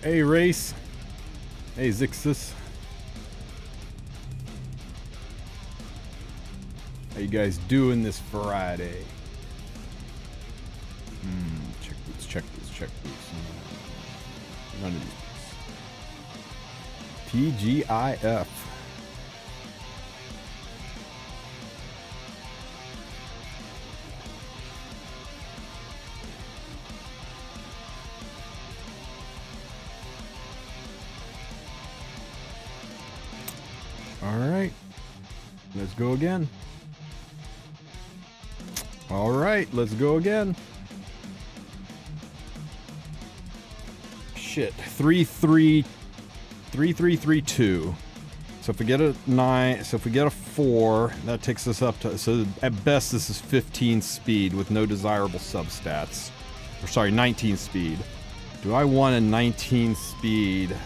Hey, Race. Hey, Zixus. How you guys doing this Friday? Check boots. None of these boots. TGIF. Alright. Let's go again. Alright, let's go again. Shit. 3-3-3-3-3-2. So if we get a 9, so if we get a 4, that takes us up to, so at best this is 15 speed with no desirable substats. Or sorry, 19 speed. Do I want a 19 speed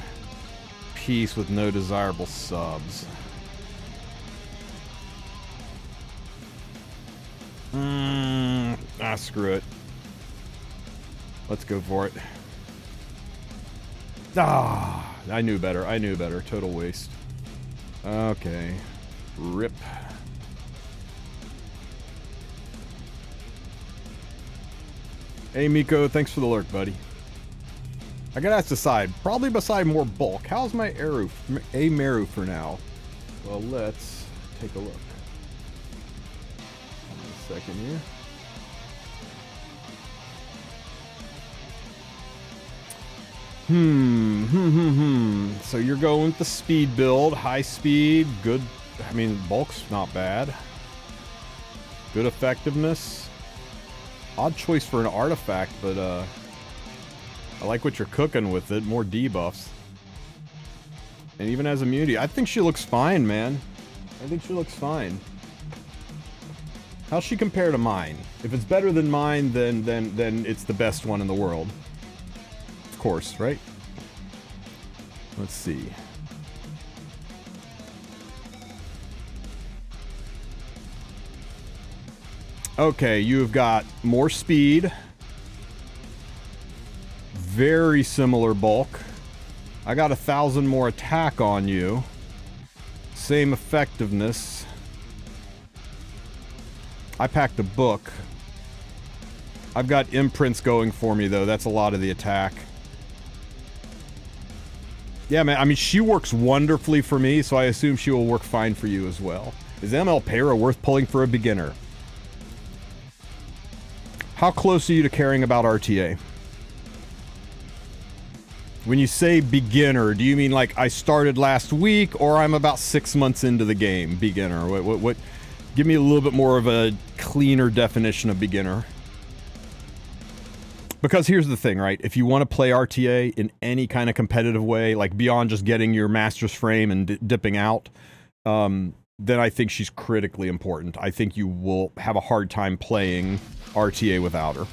piece with no desirable subs? Screw it. Let's go for it. I knew better. Total waste. Okay. Rip. Hey, Miko. Thanks for the lurk, buddy. I gotta ask the side. Probably beside more bulk. How's my Meru for now? Well, let's take a look. Give me a second here. So you're going with the speed build, high speed, good. I mean, bulk's not bad. Good effectiveness. Odd choice for an artifact, but I like what you're cooking with it. More debuffs. And even as immunity, I think she looks fine, man. I think she looks fine. How's she compare to mine? If it's better than mine, then it's the best one in the world. Of course, right? Let's see. Okay, you've got more speed. Very similar bulk. I got 1,000 more attack on you. Same effectiveness. I packed a book. I've got imprints going for me, though. That's a lot of the attack. Yeah, man. I mean, she works wonderfully for me, so I assume she will work fine for you as well. Is ML Para worth pulling for a beginner? How close are you to caring about RTA? When you say beginner, do you mean like I started last week, or I'm about 6 months into the game? Beginner. What? Give me a little bit more of a cleaner definition of beginner. Because here's the thing, right? If you want to play RTA in any kind of competitive way, like beyond just getting your master's frame and dipping out, then I think she's critically important. I think you will have a hard time playing RTA without her.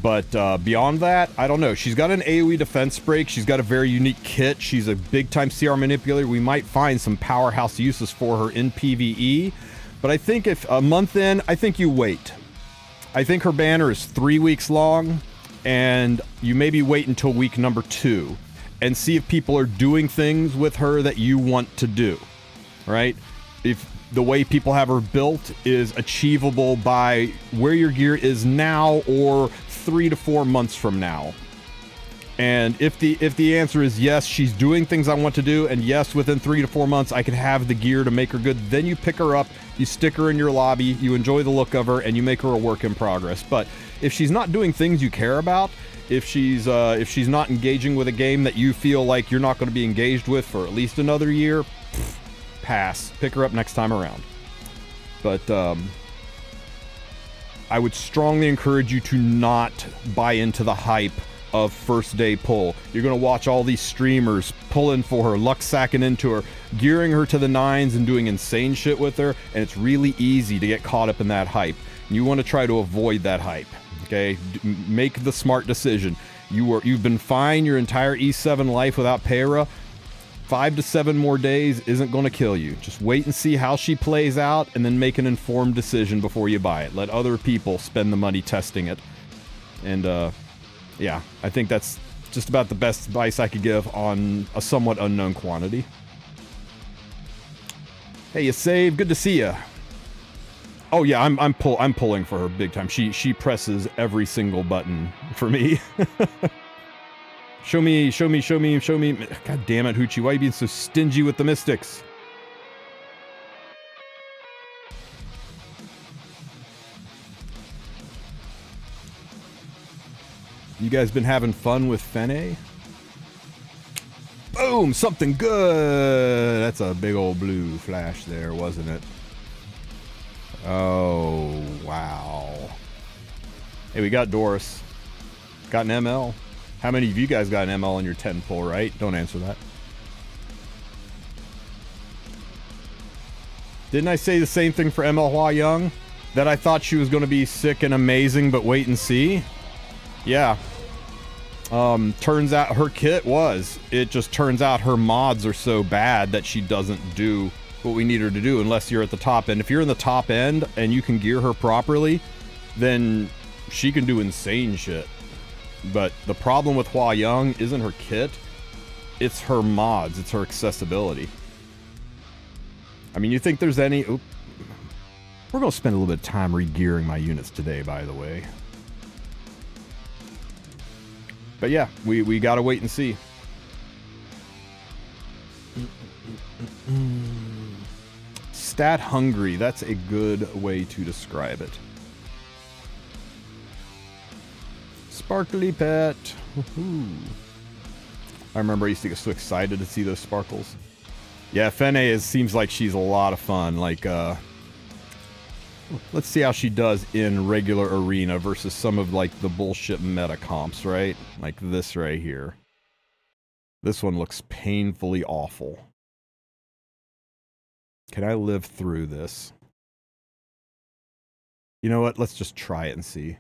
But beyond that, I don't know. She's got an AoE defense break. She's got a very unique kit. She's a big-time CR manipulator. We might find some powerhouse uses for her in PvE. But I think if a month in, I think you wait. I think her banner is 3 weeks long, and you maybe wait until week number 2 and see if people are doing things with her that you want to do, right? If the way people have her built is achievable by where your gear is now or 3 to 4 months from now. And if the answer is yes, she's doing things I want to do, and yes, within 3 to 4 months I can have the gear to make her good, then you pick her up, you stick her in your lobby, you enjoy the look of her, and you make her a work in progress. But if she's not doing things you care about, if she's not engaging with a game that you feel like you're not going to be engaged with for at least another year, pass. Pick her up next time around. But I would strongly encourage you to not buy into the hype of first day pull. You're going to watch all these streamers pulling for her, luck sacking into her, gearing her to the 9s and doing insane shit with her, and it's really easy to get caught up in that hype. You want to try to avoid that hype, okay? Make the smart decision. You've been fine your entire E7 life without Para. 5 to 7 more days isn't going to kill you. Just wait and see how she plays out, and then make an informed decision before you buy it. Let other people spend the money testing it. And yeah, I think that's Just about the best advice I could give on a somewhat unknown quantity. Hey, you save. Good to see you. Oh yeah, I'm pulling for her big time. She presses every single button for me. Show me. God damn it, Hoochie, why are you being so stingy with the mystics? You guys been having fun with Fenne? Boom! Something good! That's a big old blue flash there, wasn't it? Oh, wow. Hey, we got Doris. Got an ML. How many of you guys got an ML in your 10 pull, right? Don't answer that. Didn't I say the same thing for ML Hua Young? That I thought she was going to be sick and amazing, but wait and see? Yeah. Turns out her kit was. It just turns out her mods are so bad that she doesn't do what we need her to do unless you're at the top end. If you're in the top end and you can gear her properly, then she can do insane shit. But the problem with Hua Young isn't her kit, it's her mods, it's her accessibility. I mean, you think there's any... Oop. We're going to spend a little bit of time re-gearing my units today, by the way. But yeah, we gotta wait and see. Stat hungry, that's a good way to describe it. Sparkly pet. Woohoo. I remember I used to get so excited to see those sparkles. Yeah, Fenne seems like she's a lot of fun. Like, let's see how she does in regular arena versus some of, like, the bullshit meta comps, right? Like this right here. This one looks painfully awful. Can I live through this? You know what? Let's just try it and see.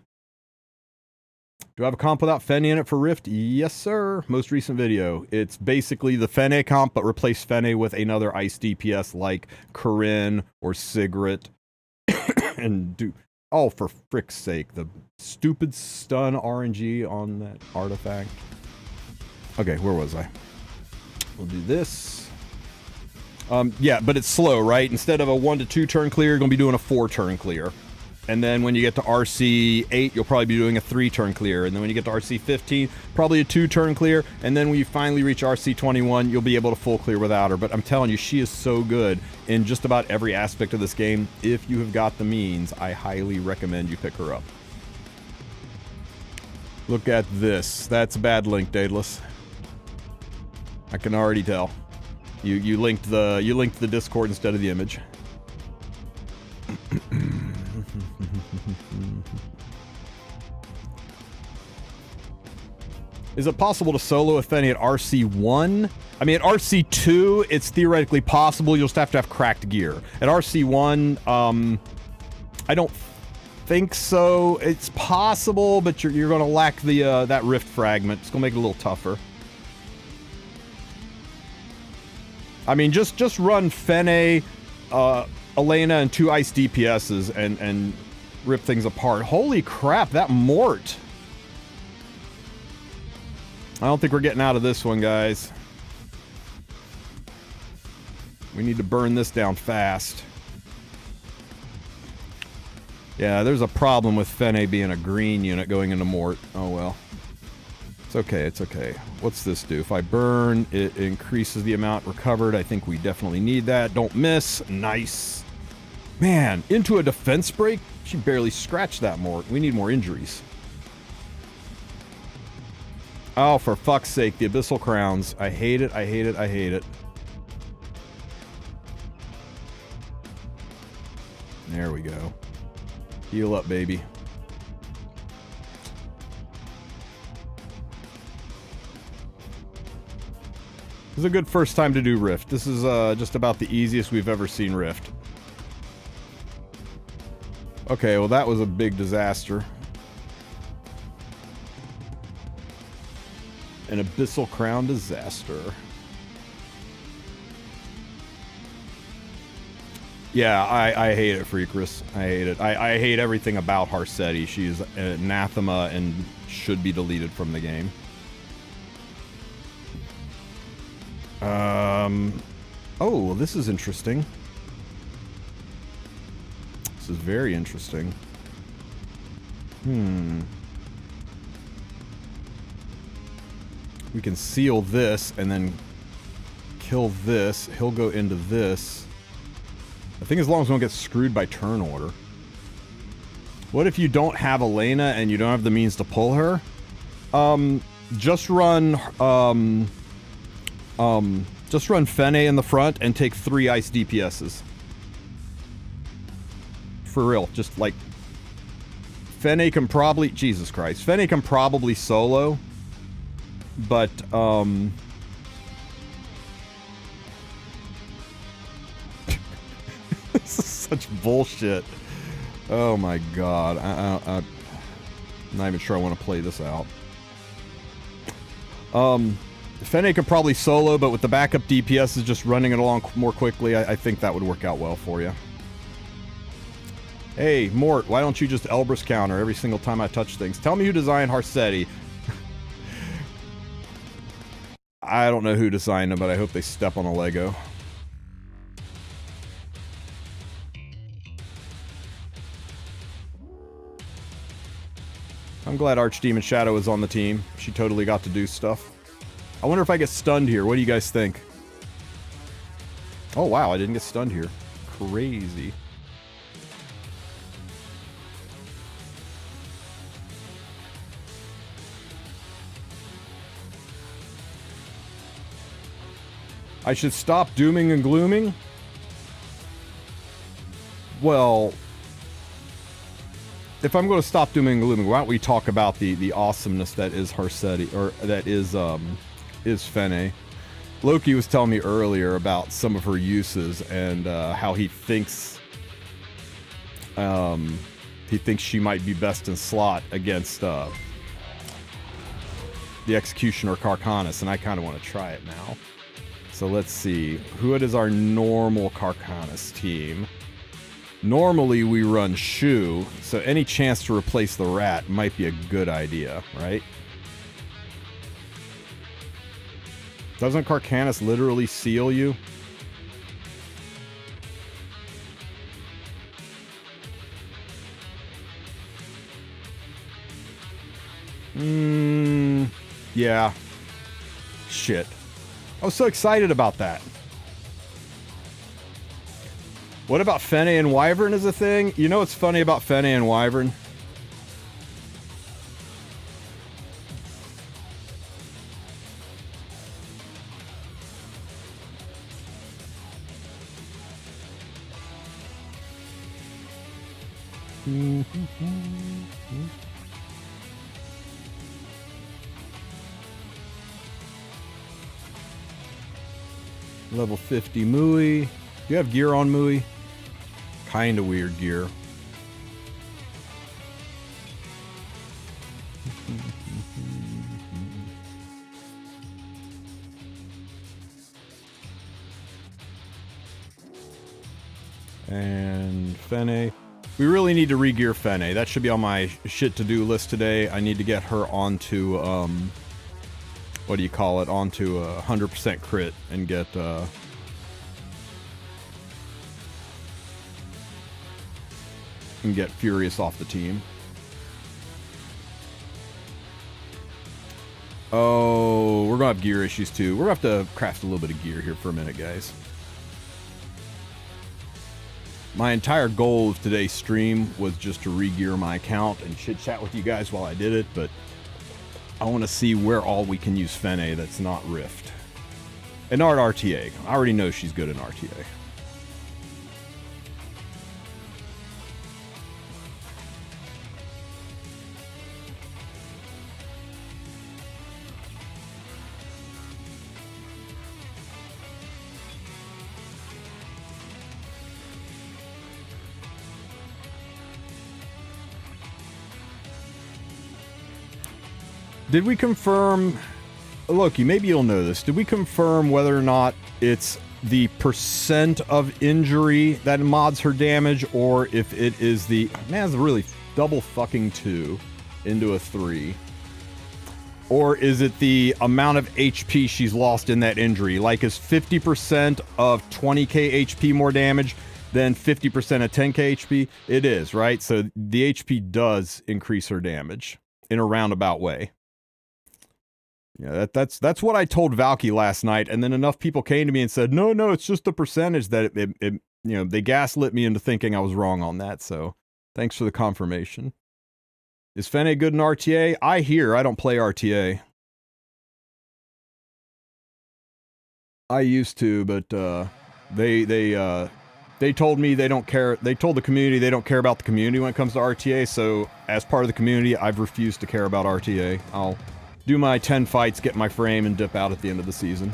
Do I have a comp without Fenne in it for Rift? Yes, sir. Most recent video. It's basically the Fenne comp, but replace Fenne with another ice DPS like Corinne or Sigrid. And do... Oh, for frick's sake. The stupid stun RNG on that artifact. Okay, where was I? We'll do this. Yeah, but it's slow, right? Instead of a 1 to 2 turn clear, you're going to be doing a 4 turn clear. And then when you get to RC 8, you'll probably be doing a 3 turn clear. And then when you get to RC 15, probably a 2 turn clear. And then when you finally reach RC 21, you'll be able to full clear without her. But I'm telling you, she is so good in just about every aspect of this game. If you have got the means, I highly recommend you pick her up. Look at this. That's a bad link, Daedalus. I can already tell. You linked the Discord instead of the image. Is it possible to solo a Fenne at RC1? I mean, at RC2, it's theoretically possible. You'll just have to have cracked gear. At RC1, I don't think so. It's possible, but you're going to lack the that rift fragment. It's going to make it a little tougher. I mean, just run Fenne, Elena, and 2 ice DPSs and rip things apart. Holy crap, that Mort. I don't think we're getting out of this one, guys. We need to burn this down fast. Yeah, there's a problem with Fenne being a green unit going into Mort. Oh well. It's okay, it's okay. What's this do? If I burn, it increases the amount recovered. I think we definitely need that. Don't miss. Nice. Man, into a defense break? She barely scratched that Mort. We need more injuries. Oh, for fuck's sake, the Abyssal Crowns. I hate it, I hate it, I hate it. There we go. Heal up, baby. This is a good first time to do Rift. This is just about the easiest we've ever seen Rift. Okay, well that was a big disaster. An Abyssal Crown disaster. Yeah, I hate it, Freakress. I hate it. I hate everything about Harsetti. She's an anathema and should be deleted from the game. Oh, this is interesting. This is very interesting. We can seal this and then kill this. He'll go into this. I think as long as we don't get screwed by turn order. What if you don't have Elena and you don't have the means to pull her? Just run Fenne in the front and take 3 ice DPSs. For real, just like Fenne can probably, Jesus Christ, Fenne can probably solo, but this is such bullshit. Oh my god, I'm not even sure I want to play this out. Fenne could probably solo, but with the backup DPS is just running it along more quickly, I think that would work out well for you. Hey, Mort, why don't you just Elbrus counter every single time I touch things? Tell me who designed Harsetti. I don't know who designed them, but I hope they step on a Lego. I'm glad Archdemon Shadow is on the team. She totally got to do stuff. I wonder if I get stunned here. What do you guys think? Oh, wow, I didn't get stunned here. Crazy. I should stop dooming and glooming? Well, if I'm going to stop dooming and glooming, why don't we talk about the awesomeness that is Harsetti, or that is Fenne. Loki was telling me earlier about some of her uses and how he thinks she might be best in slot against the Executioner Carcanus, and I kind of want to try it now. So let's see, who is our normal Carcanus team? Normally we run Shu, so any chance to replace the rat might be a good idea, right? Doesn't Carcanus literally seal you? Yeah. Shit. I was so excited about that. What about Fenne and Wyvern as a thing? You know what's funny about Fenne and Wyvern? Level 50 Mui. Do you have gear on Mui? Kinda weird gear. And Fenne. We really need to re-gear Fenne. That should be on my shit to-do list today. I need to get her onto, what do you call it? Onto a 100% crit and get, Furious off the team. Oh, we're gonna have gear issues too. We're gonna have to craft a little bit of gear here for a minute, guys. My entire goal of today's stream was just to re-gear my account and chit-chat with you guys while I did it, but I want to see where all we can use Fenne that's not Rift. And not RTA. I already know she's good in RTA. Did we confirm, Loki, maybe you'll know this. Did we confirm whether or not it's the percent of injury that mods her damage, or if it is the, man, it's really double fucking 2 into a 3. Or is it the amount of HP she's lost in that injury? Like, is 50% of 20k HP more damage than 50% of 10k HP? It is, right? So the HP does increase her damage in a roundabout way. Yeah, that's what I told Valky last night, and then enough people came to me and said, no, it's just the percentage that it you know, they gaslit me into thinking I was wrong on that, so thanks for the confirmation. Is Fenne good in RTA? I don't play RTA. I used to, but they told me they don't care. They told the community they don't care about the community when it comes to RTA, so as part of the community, I've refused to care about RTA. I'll do my 10 fights, get my frame, and dip out at the end of the season.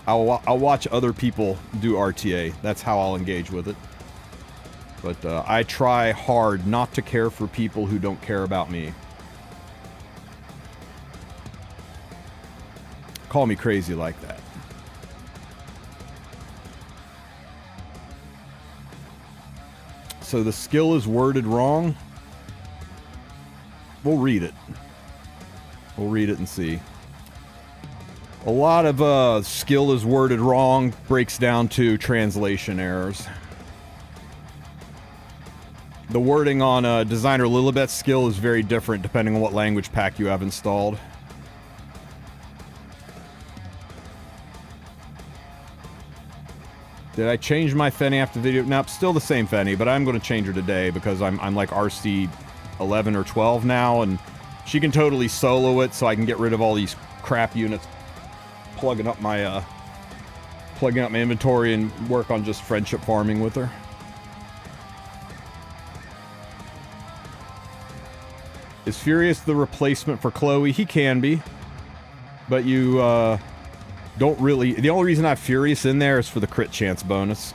I'll watch other people do RTA. That's how I'll engage with it. But I try hard not to care for people who don't care about me. Call me crazy like that. So the skill is worded wrong. We'll read it. We'll read it and see. A lot of skill is worded wrong breaks down to translation errors. The wording on Designer Lilibet's skill is very different depending on what language pack you have installed. Did I change my Fenne after the video? Nope, still the same Fenne, but I'm going to change her today because I'm like RC 11 or 12 now, and she can totally solo it, so I can get rid of all these crap units, plugging up my inventory and work on just friendship farming with her. Is Furious the replacement for Chloe? He can be, but you don't really. The only reason I have Furious in there is for the crit chance bonus.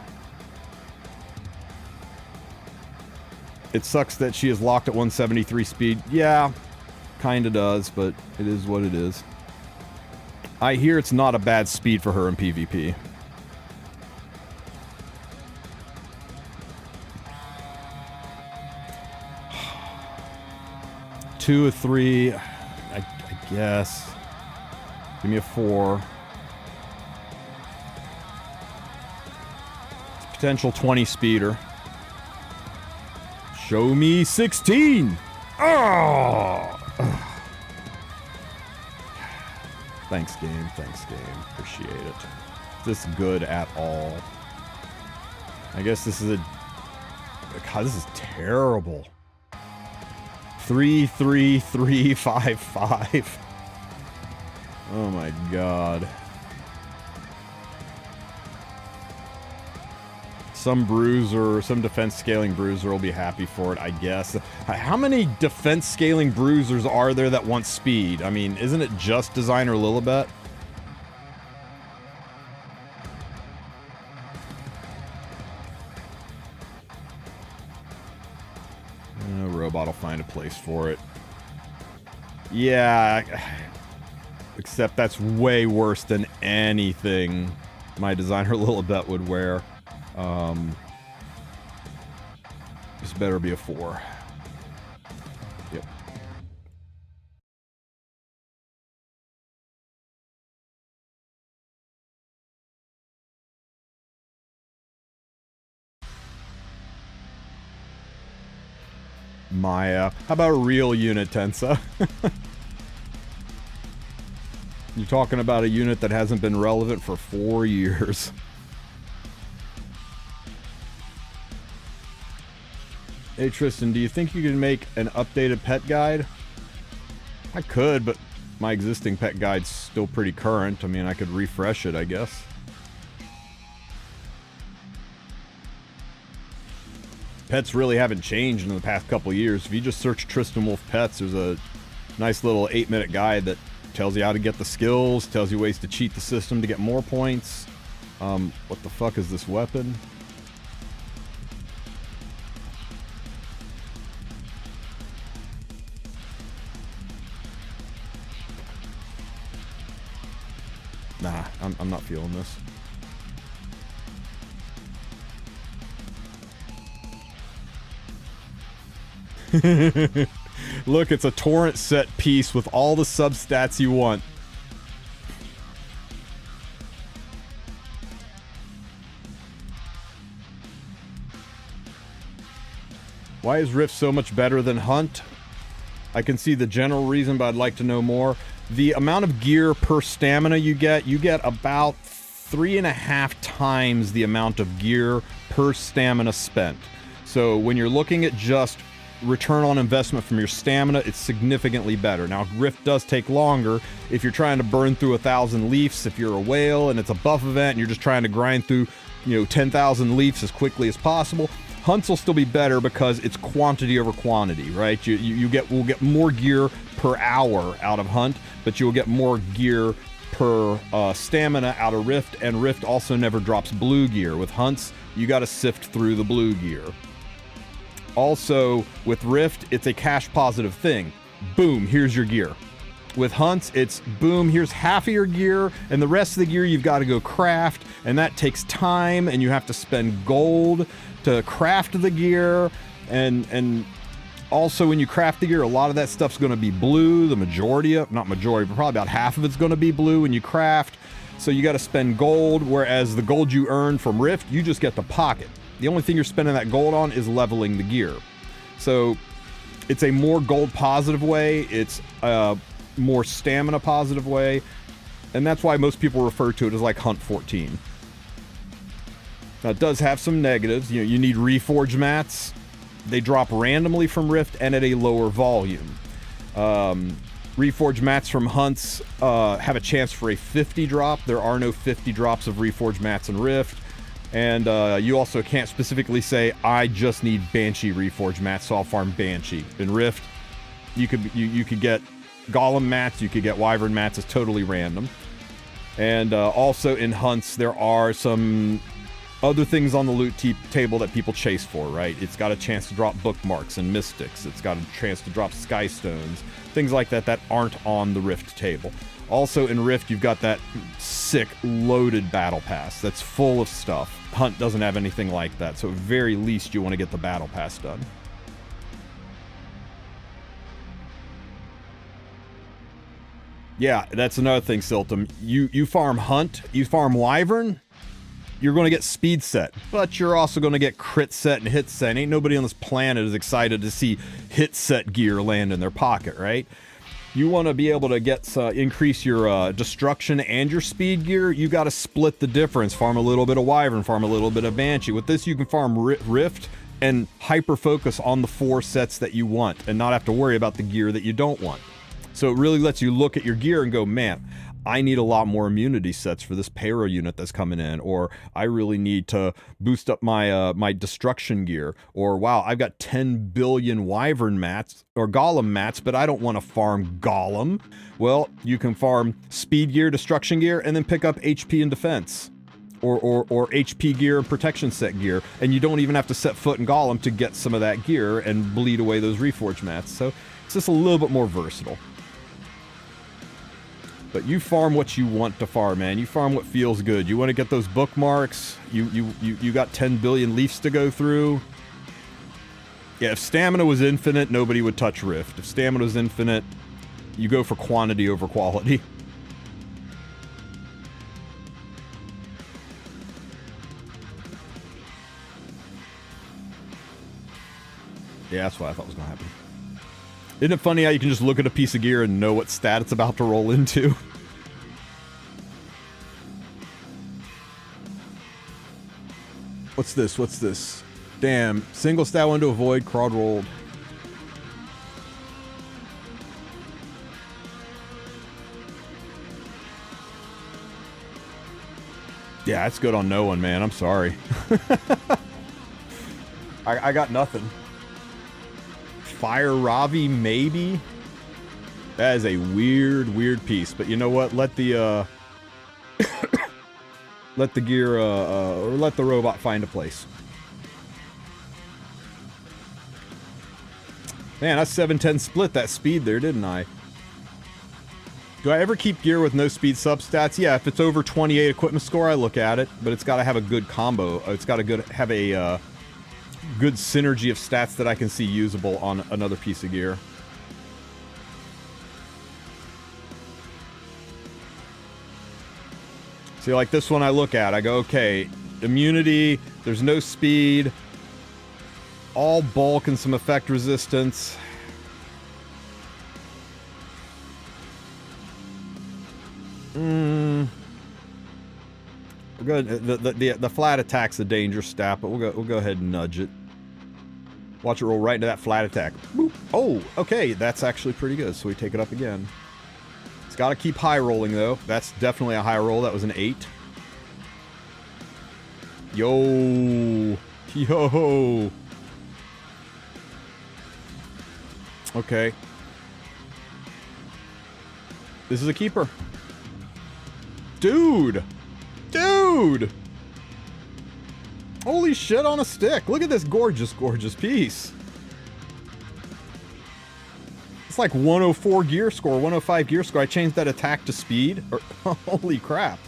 It sucks that she is locked at 173 speed. Yeah, kinda does, but it is what it is. I hear it's not a bad speed for her in PvP. Two or three, I guess. Give me a 4. Potential 20 speeder. Show me 16! Oh! Thanks, game. Thanks, game. Appreciate it. Is this good at all? I guess this is a... God, this is terrible. 3, 3, 3, 5, 5. Oh my god. Some bruiser, some defense scaling bruiser will be happy for it, I guess. How many defense scaling bruisers are there that want speed? I mean, isn't it just Designer Lilibet? Robot will find a place for it. Yeah, except that's way worse than anything my Designer Lilibet would wear. This better be a 4. Yep. Maya. How about a real unit, Tensa? You're talking about a unit that hasn't been relevant for 4 years. Hey Tristen, do you think you can make an updated pet guide? I could, but my existing pet guide's still pretty current. I mean, I could refresh it, I guess. Pets really haven't changed in the past couple years. If you just search TristenWulf pets, there's a nice little 8-minute guide that tells you how to get the skills, tells you ways to cheat the system to get more points. What the fuck is this weapon? Nah, I'm not feeling this. Look, it's a torrent set piece with all the substats you want. Why is Rift so much better than Hunt? I can see the general reason, but I'd like to know more. The amount of gear per stamina you get about 3.5 times the amount of gear per stamina spent. So when you're looking at just return on investment from your stamina, it's significantly better. Now, Rift does take longer. If you're trying to burn through 1,000 leafs, if you're a whale and it's a buff event and you're just trying to grind through, 10,000 leafs as quickly as possible, Hunts will still be better because it's quantity over quantity, right? We'll get more gear per hour out of Hunt, but you'll get more gear per stamina out of Rift, and Rift also never drops blue gear. With Hunts, you got to sift through the blue gear. Also, with Rift, it's a cash positive thing. Boom, here's your gear. With Hunts, it's boom, here's half of your gear, and the rest of the gear you've got to go craft, and that takes time, and you have to spend gold to craft the gear, and also when you craft the gear, a lot of that stuff's going to be blue. The majority of, not majority, but probably about half of it's going to be blue when you craft. So you got to spend gold, whereas the gold you earn from Rift, you just get to pocket. The only thing you're spending that gold on is leveling the gear. So it's a more gold positive way. It's a more stamina positive way. And that's why most people refer to it as like Hunt 14. Now, it does have some negatives. You need Reforge mats. They drop randomly from Rift and at a lower volume. Reforge mats from Hunts have a chance for a 50 drop. There are no 50 drops of Reforge mats in Rift. And you also can't specifically say, I just need Banshee Reforge mats, so I'll farm Banshee. In Rift, you could get Golem mats, you could get Wyvern mats. It's totally random. And also in Hunts, there are some other things on the loot table that people chase for, right? It's got a chance to drop bookmarks and mystics. It's got a chance to drop sky stones, things like that aren't on the Rift table. Also in Rift, you've got that sick loaded battle pass that's full of stuff. Hunt doesn't have anything like that, so at very least you want to get the battle pass done. Yeah, that's another thing, Siltum. You farm Hunt, you farm Wyvern, you're going to get speed set, but you're also going to get crit set and hit set. Ain't nobody on this planet is excited to see hit set gear land in their pocket, right? You want to be able to get increase your destruction and your speed gear. You got to split the difference. Farm a little bit of Wyvern, farm a little bit of Banshee. With this, you can farm Rift and hyper focus on the 4 sets that you want and not have to worry about the gear that you don't want. So it really lets you look at your gear and go, man, I need a lot more immunity sets for this Pyro unit that's coming in, or I really need to boost up my my destruction gear, or wow, I've got 10 billion Wyvern mats or Golem mats, but I don't want to farm Golem. Well, you can farm speed gear, destruction gear, and then pick up HP and defense, or HP gear and protection set gear, and you don't even have to set foot in Golem to get some of that gear and bleed away those Reforge mats. So it's just a little bit more versatile. But you farm what you want to farm, man. You farm what feels good. You want to get those bookmarks. You got 10 billion leafs to go through. Yeah, if stamina was infinite, nobody would touch Rift. If stamina was infinite, you go for quantity over quality. Yeah, that's what I thought was going to happen. Isn't it funny how you can just look at a piece of gear and know what stat it's about to roll into? What's this? What's this? Damn. Single stat window avoid, crowd rolled. Yeah, that's good on no one, man. I'm sorry. I got nothing. Fire Ravi, maybe? That is a weird piece. But you know what? Let the let the gear or let the robot find a place. Man, I 7-10 split that speed there, didn't I? Do I ever keep gear with no speed substats? Yeah, if it's over 28 equipment score, I look at it, but it's got to have a good combo. It's got to have a good synergy of stats that I can see usable on another piece of gear. See, like this one I look at, I go, okay, immunity, there's no speed, all bulk and some effect resistance. We'll go, the flat attack's a danger stat, but we'll go ahead and nudge it. Watch it roll right into that flat attack. Boop. Oh, okay, that's actually pretty good, so we take it up again. It's got to keep high rolling, though. That's definitely a high roll. That was an 8. Yo. Yo. Okay. This is a keeper. Dude. Dude. Holy shit on a stick. Look at this gorgeous, gorgeous piece. It's like 104 gear score, 105 gear score. I changed that attack to speed. Holy crap.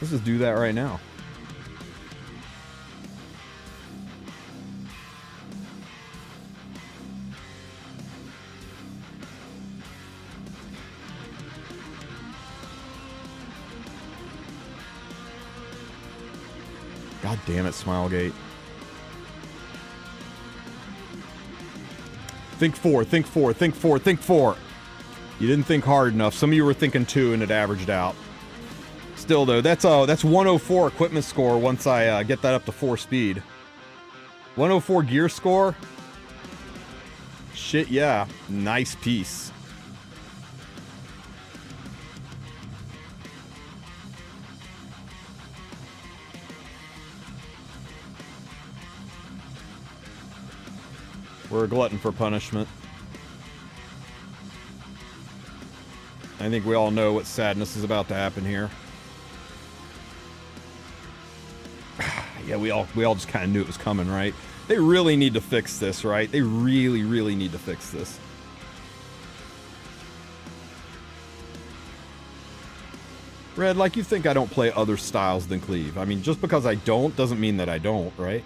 Let's just do that right now. God damn it, Smilegate. Think 4, think 4, think 4, think 4. You didn't think hard enough. Some of you were thinking 2 and it averaged out. Still though, that's 104 equipment score once I get that up to 4 speed. 104 gear score? Shit, yeah. Nice piece. We're a glutton for punishment. I think we all know what sadness is about to happen here. Yeah, we all just kind of knew it was coming, right? They really need to fix this, right? They really, really need to fix this. Red, like you think I don't play other styles than Cleave. I mean, just because I don't doesn't mean that I don't, right?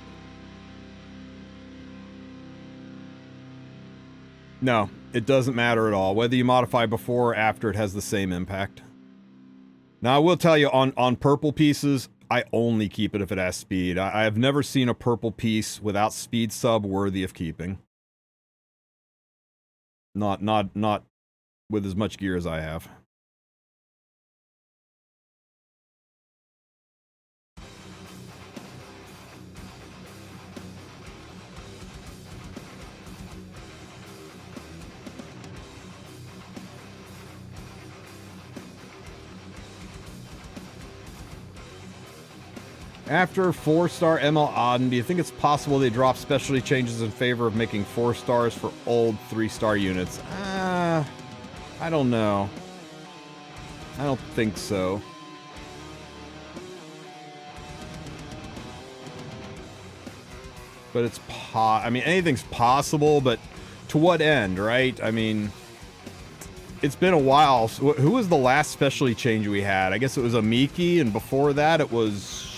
No, it doesn't matter at all. Whether you modify before or after, it has the same impact. Now, I will tell you, on purple pieces, I only keep it if it has speed. I have never seen a purple piece without speed sub worthy of keeping. Not with as much gear as I have. After 4-star ML Auden, do you think it's possible they drop specialty changes in favor of making 4 stars for old 3-star units? I don't know. I don't think so. But it's I mean, anything's possible, but to what end, right? I mean, it's been a while. So who was the last specialty change we had? I guess it was Amiki, and before that it was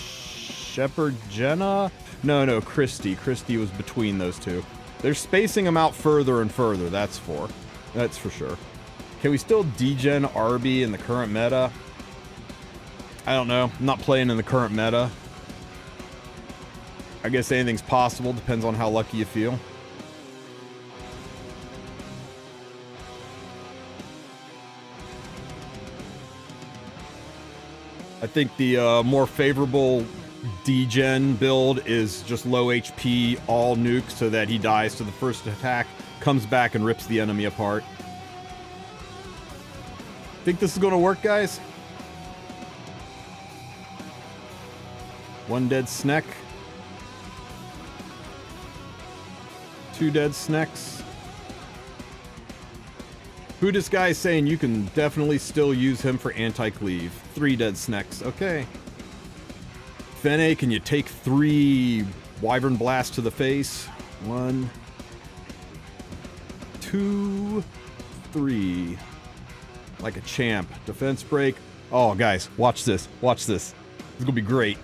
Shepard Jenna? No, Christie. Christie was between those two. They're spacing them out further and further, that's for sure. Can we still degen Arby in the current meta? I don't know. I'm not playing in the current meta. I guess anything's possible, depends on how lucky you feel. I think the more favorable degen build is just low HP, all nuke, so that he dies to the first attack, comes back and rips the enemy apart. Think this is gonna work, guys? 1 dead Sneck. 2 dead Snecks. Who this guy is saying you can definitely still use him for anti-cleave. 3 dead Snecks. Okay. Fenne, can you take 3 Wyvern Blast to the face? 1, 2, 3. Like a champ. Defense break. Oh, guys, watch this. Watch this. This is gonna be great.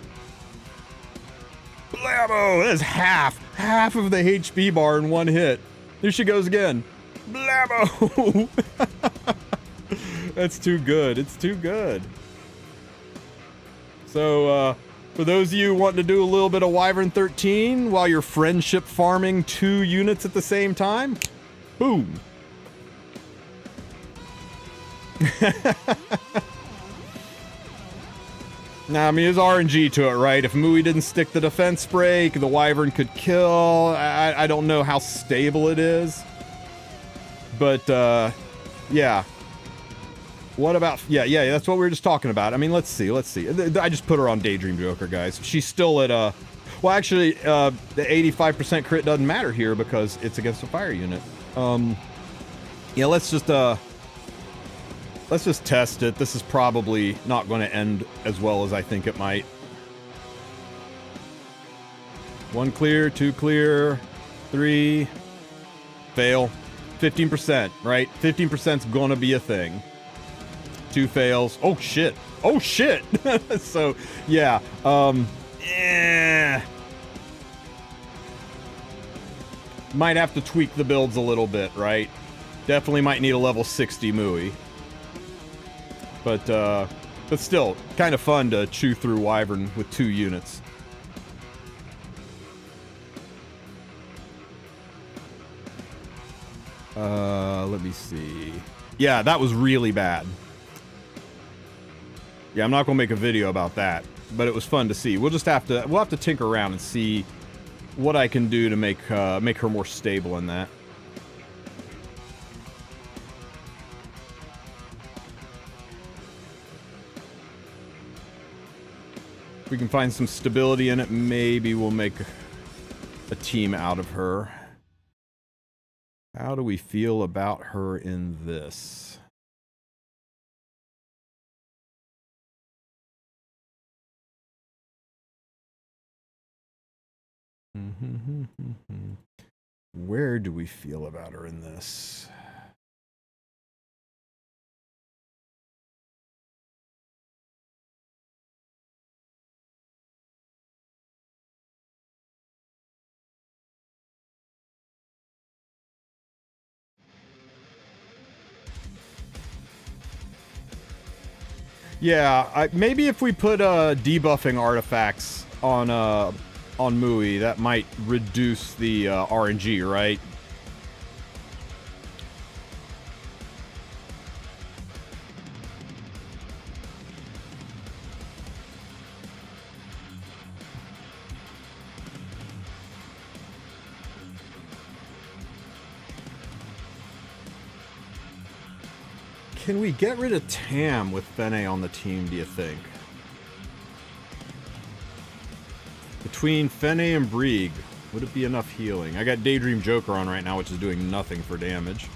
Blammo! That is half of the HP bar in 1 hit. Here she goes again. Blammo! That's too good. It's too good. So, for those of you wanting to do a little bit of Wyvern 13 while you're friendship farming 2 units at the same time, boom. Now, I mean, there's RNG to it, right? If Mui didn't stick the defense break, the Wyvern could kill. I don't know how stable it is. But, yeah. What about... Yeah, that's what we were just talking about. I mean, let's see. I just put her on Daydream Joker, guys. She's still at, well, actually, the 85% crit doesn't matter here because it's against a fire unit. Yeah, let's just test it. This is probably not going to end as well as I think it might. 1 clear, 2 clear, 3... Fail. 15%, right? 15%'s gonna be a thing. 2 fails. Oh, shit. Oh, shit! So, yeah. Might have to tweak the builds a little bit, right? Definitely might need a level 60 Mui. But still, kind of fun to chew through Wyvern with 2 units. Let me see. Yeah, that was really bad. Yeah, I'm not gonna make a video about that, but it was fun to see. We'll have to tinker around and see what I can do to make her more stable in that. If we can find some stability in it, maybe we'll make a team out of her. How do we feel about her in this? Where do we feel about her in this? Yeah, maybe if we put debuffing artifacts on Mui, that might reduce the RNG, right? Can we get rid of Tam with Fenne on the team, do you think? Between Fenne and Brieg, would it be enough healing? I got Daydream Joker on right now, which is doing nothing for damage.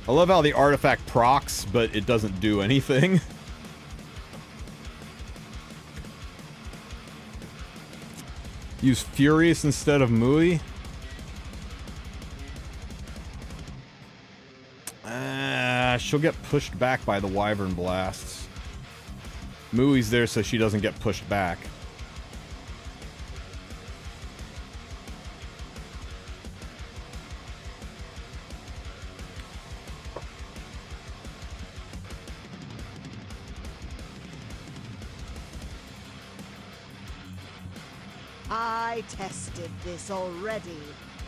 I love how the artifact procs, but it doesn't do anything. Use Furious instead of Mui. She'll get pushed back by the Wyvern Blasts. Mui's there so she doesn't get pushed back. I tested this already.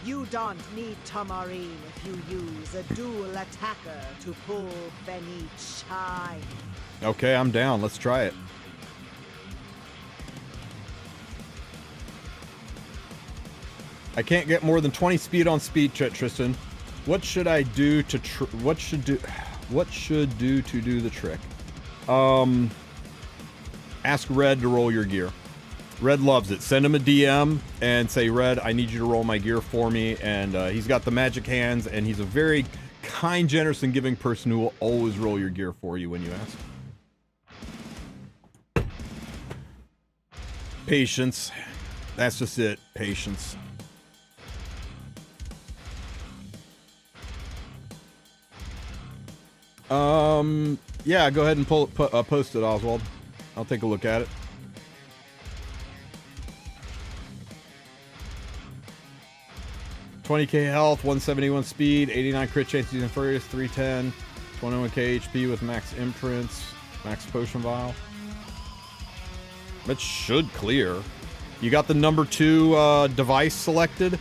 You don't need Tamarine if you use a dual attacker to pull Fenne Shine. Okay, I'm down. Let's try it. I can't get more than 20 speed on speed, Tristen. What should I do to what should do to do the trick? Ask Red to roll your gear. Red loves it. Send him a DM and say, Red, I need you to roll my gear for me. And he's got the magic hands, and he's a very kind, generous, and giving person who will always roll your gear for you when you ask. Patience. That's just it. Patience. Yeah, go ahead and post it, Oswald. I'll take a look at it. $20k health, 171 speed, 89 crit chance using Furious, 310, 21k HP with max imprints, max potion vial. It should clear. You got the number 2 device selected?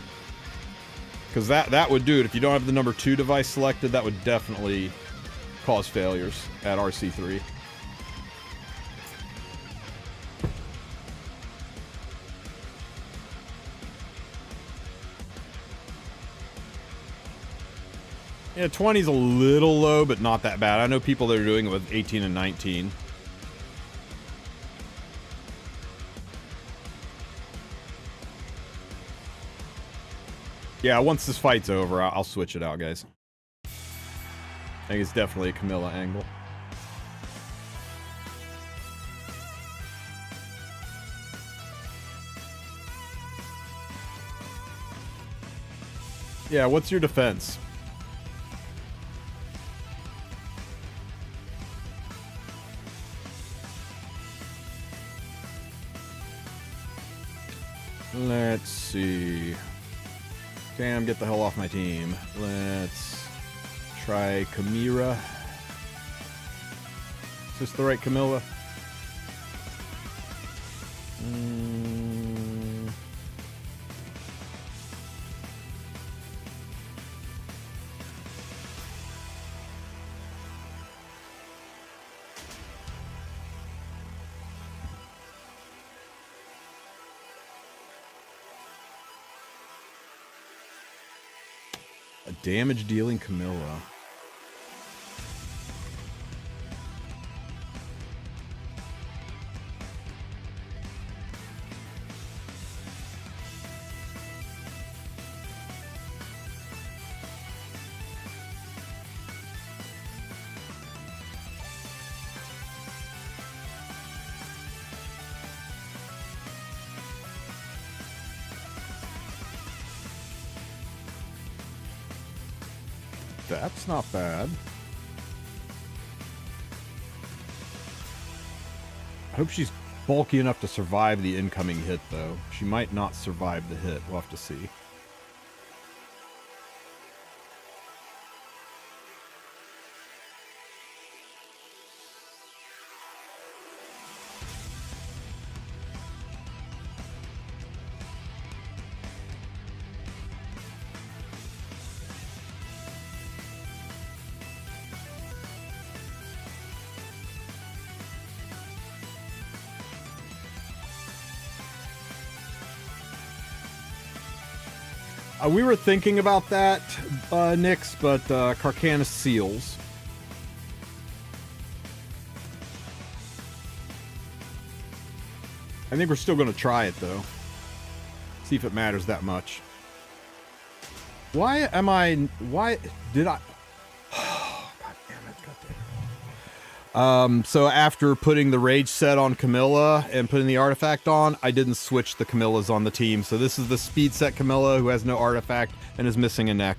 Because that would do it. If you don't have the number 2 device selected, that would definitely cause failures at RC3. Yeah, 20's a little low, but not that bad. I know people that are doing it with 18 and 19. Yeah, once this fight's over, I'll switch it out, guys. I think it's definitely a Camilla angle. Yeah, what's your defense? Let's see. Cam, get the hell off my team. Let's try Chimera. Is this the right Camilla? A damage-dealing Camilla. That's not bad. I hope she's bulky enough to survive the incoming hit, though. She might not survive the hit. We'll have to see. We were thinking about that, Nyx, but Carcanus seals. I think we're still going to try it, though. See if it matters that much. Why did I... God damn it. So after putting the rage set on Camilla and putting the artifact on, I didn't switch the Camillas on the team. So this is the speed set Camilla who has no artifact and is missing a neck.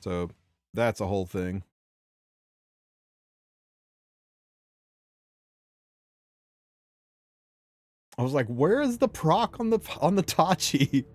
So that's a whole thing. I was like, where is the proc on the Tachi?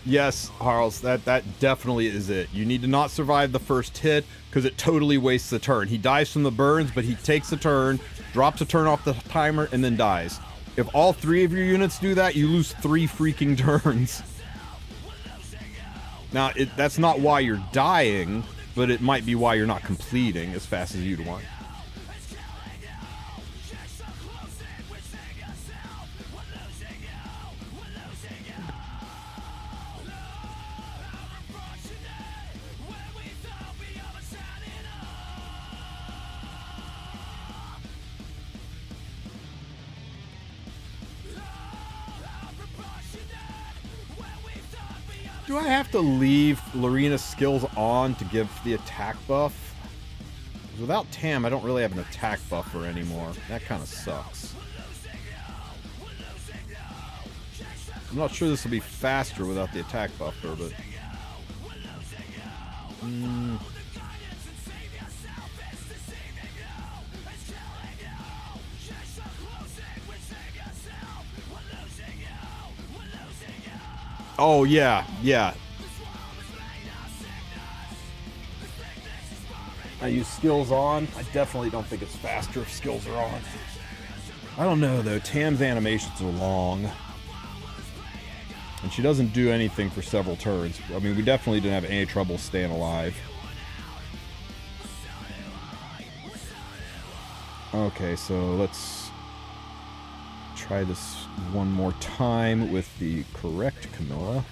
Yes, Harls, that definitely is it. You need to not survive the first hit, because it totally wastes the turn. He dies from the burns, but he takes a turn, drops a turn off the timer, and then dies. If all 3 of your units do that, you lose 3 freaking turns. Now, that's not why you're dying, but it might be why you're not completing as fast as you'd want. Do I have to leave Lorina's skills on to give the attack buff? Without Tam, I don't really have an attack buffer anymore. That kind of sucks. I'm not sure this will be faster without the attack buffer, but... Oh, yeah, yeah. I use skills on. I definitely don't think it's faster if skills are on. I don't know, though. Tam's animations are long. And she doesn't do anything for several turns. I mean, we definitely didn't have any trouble staying alive. Okay, so let's try this one more time with the correct Camilla.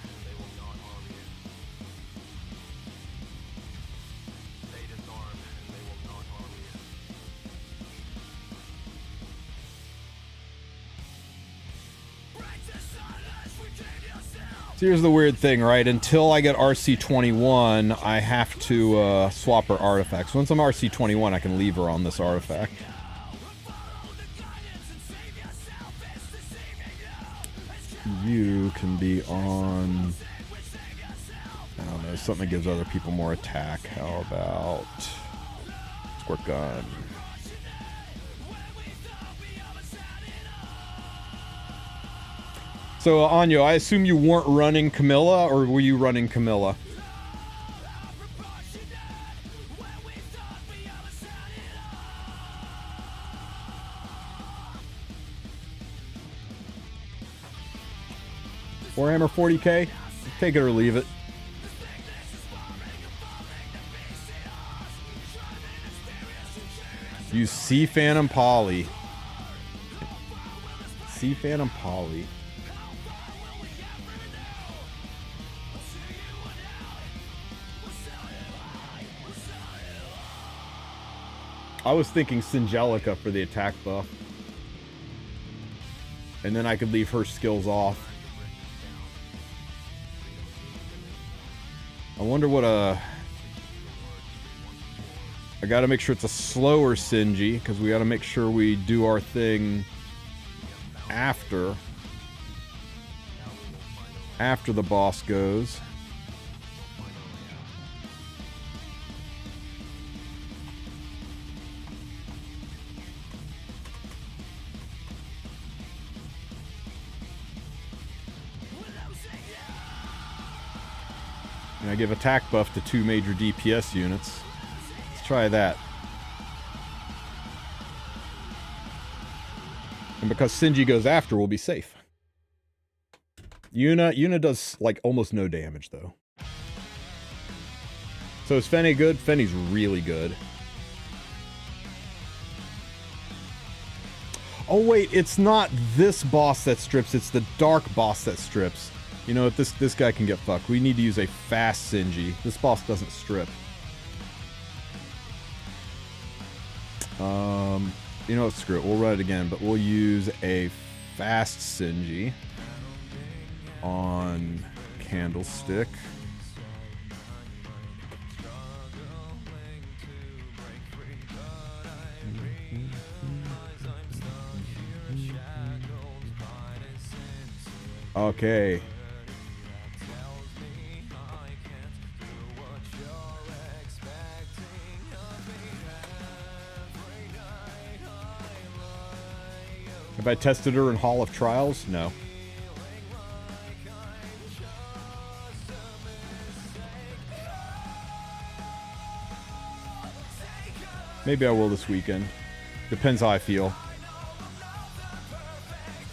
So here's the weird thing, right? Until I get RC21, I have to swap her artifacts. Once I'm RC21, I can leave her on this artifact. You can be on... I don't know, something that gives other people more attack. How about... Squirt gun. So, Anyo, I assume you weren't running Camilla, or were you running Camilla? Warhammer 40k? Take it or leave it. Use Sea Phantom Poly. Sea Phantom Poly. I was thinking Singelica for the attack buff. And then I could leave her skills off. I wonder what I gotta make sure it's a slower Sinji, because we gotta make sure we do our thing after the boss goes. And I give attack buff to 2 major DPS units. Let's try that. And because Sinji goes after, we'll be safe. Yuna does like almost no damage though. So is Fenne good? Fenne's really good. Oh wait, it's not this boss that strips, it's the dark boss that strips. You know what, this guy can get fucked. We need to use a fast Sinji. This boss doesn't strip. You know what, screw it. We'll run it again, but we'll use a fast Sinji on Candlestick. Okay. Have I tested her in Hall of Trials? No. Maybe I will this weekend. Depends how I feel.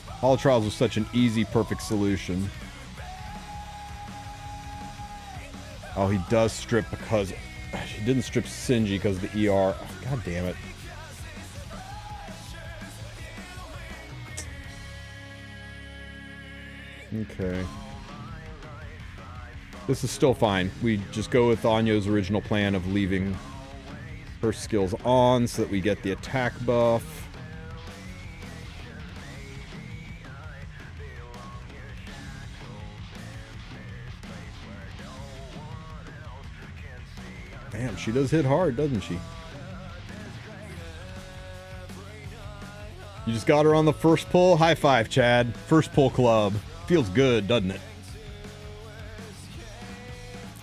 Hall of Trials was such an easy, perfect solution. Oh, he does strip because... He didn't strip Sinji because of the ER. Oh, God damn it. Okay. This is still fine. We just go with Anyo's original plan of leaving her skills on so that we get the attack buff. Damn, she does hit hard, doesn't she? You just got her on the first pull? High five, Chad. First pull club. Feels good, doesn't it?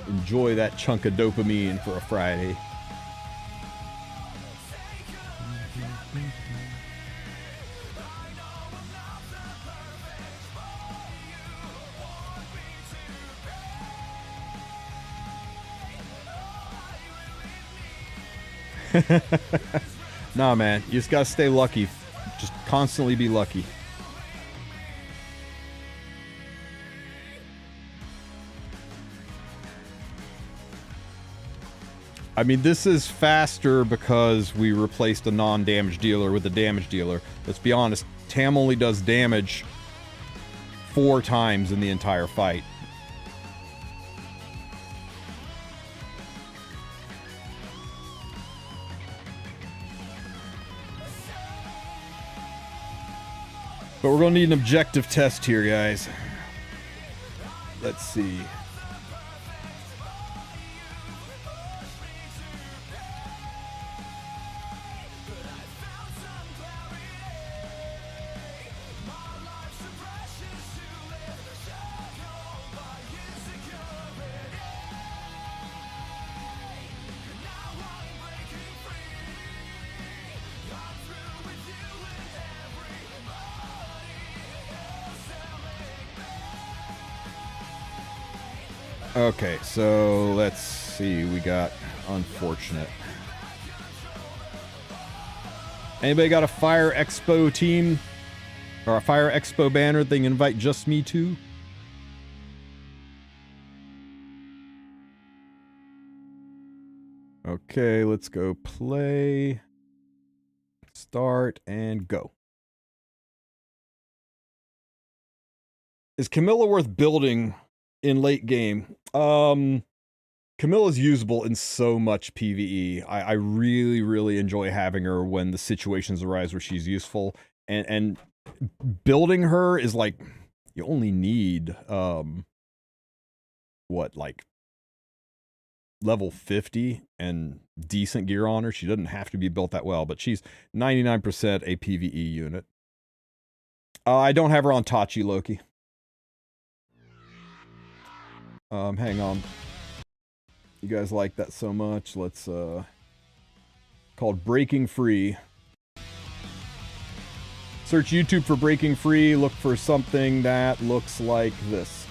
Enjoy that chunk of dopamine for a Friday. Nah, man, you just gotta stay lucky. Just constantly be lucky. I mean, this is faster because we replaced a non-damage dealer with a damage dealer. Let's be honest, Tam only does damage 4 times in the entire fight. But we're gonna need an objective test here, guys. Let's see. Okay, so let's see. We got unfortunate. Anybody got a Fire Expo team or a Fire Expo banner they can invite just me to? Okay, let's go play, start, and go. Is Camilla worth building in late game? Camilla's usable in so much PvE. I really, really enjoy having her when the situations arise where she's useful. And building her is like, you only need, what, like, level 50 and decent gear on her. She doesn't have to be built that well, but she's 99% a PvE unit. I don't have her on Tachi, Loki. Hang on. You guys like that so much. Let's, called Breaking Free. Search YouTube for Breaking Free. Look for something that looks like this.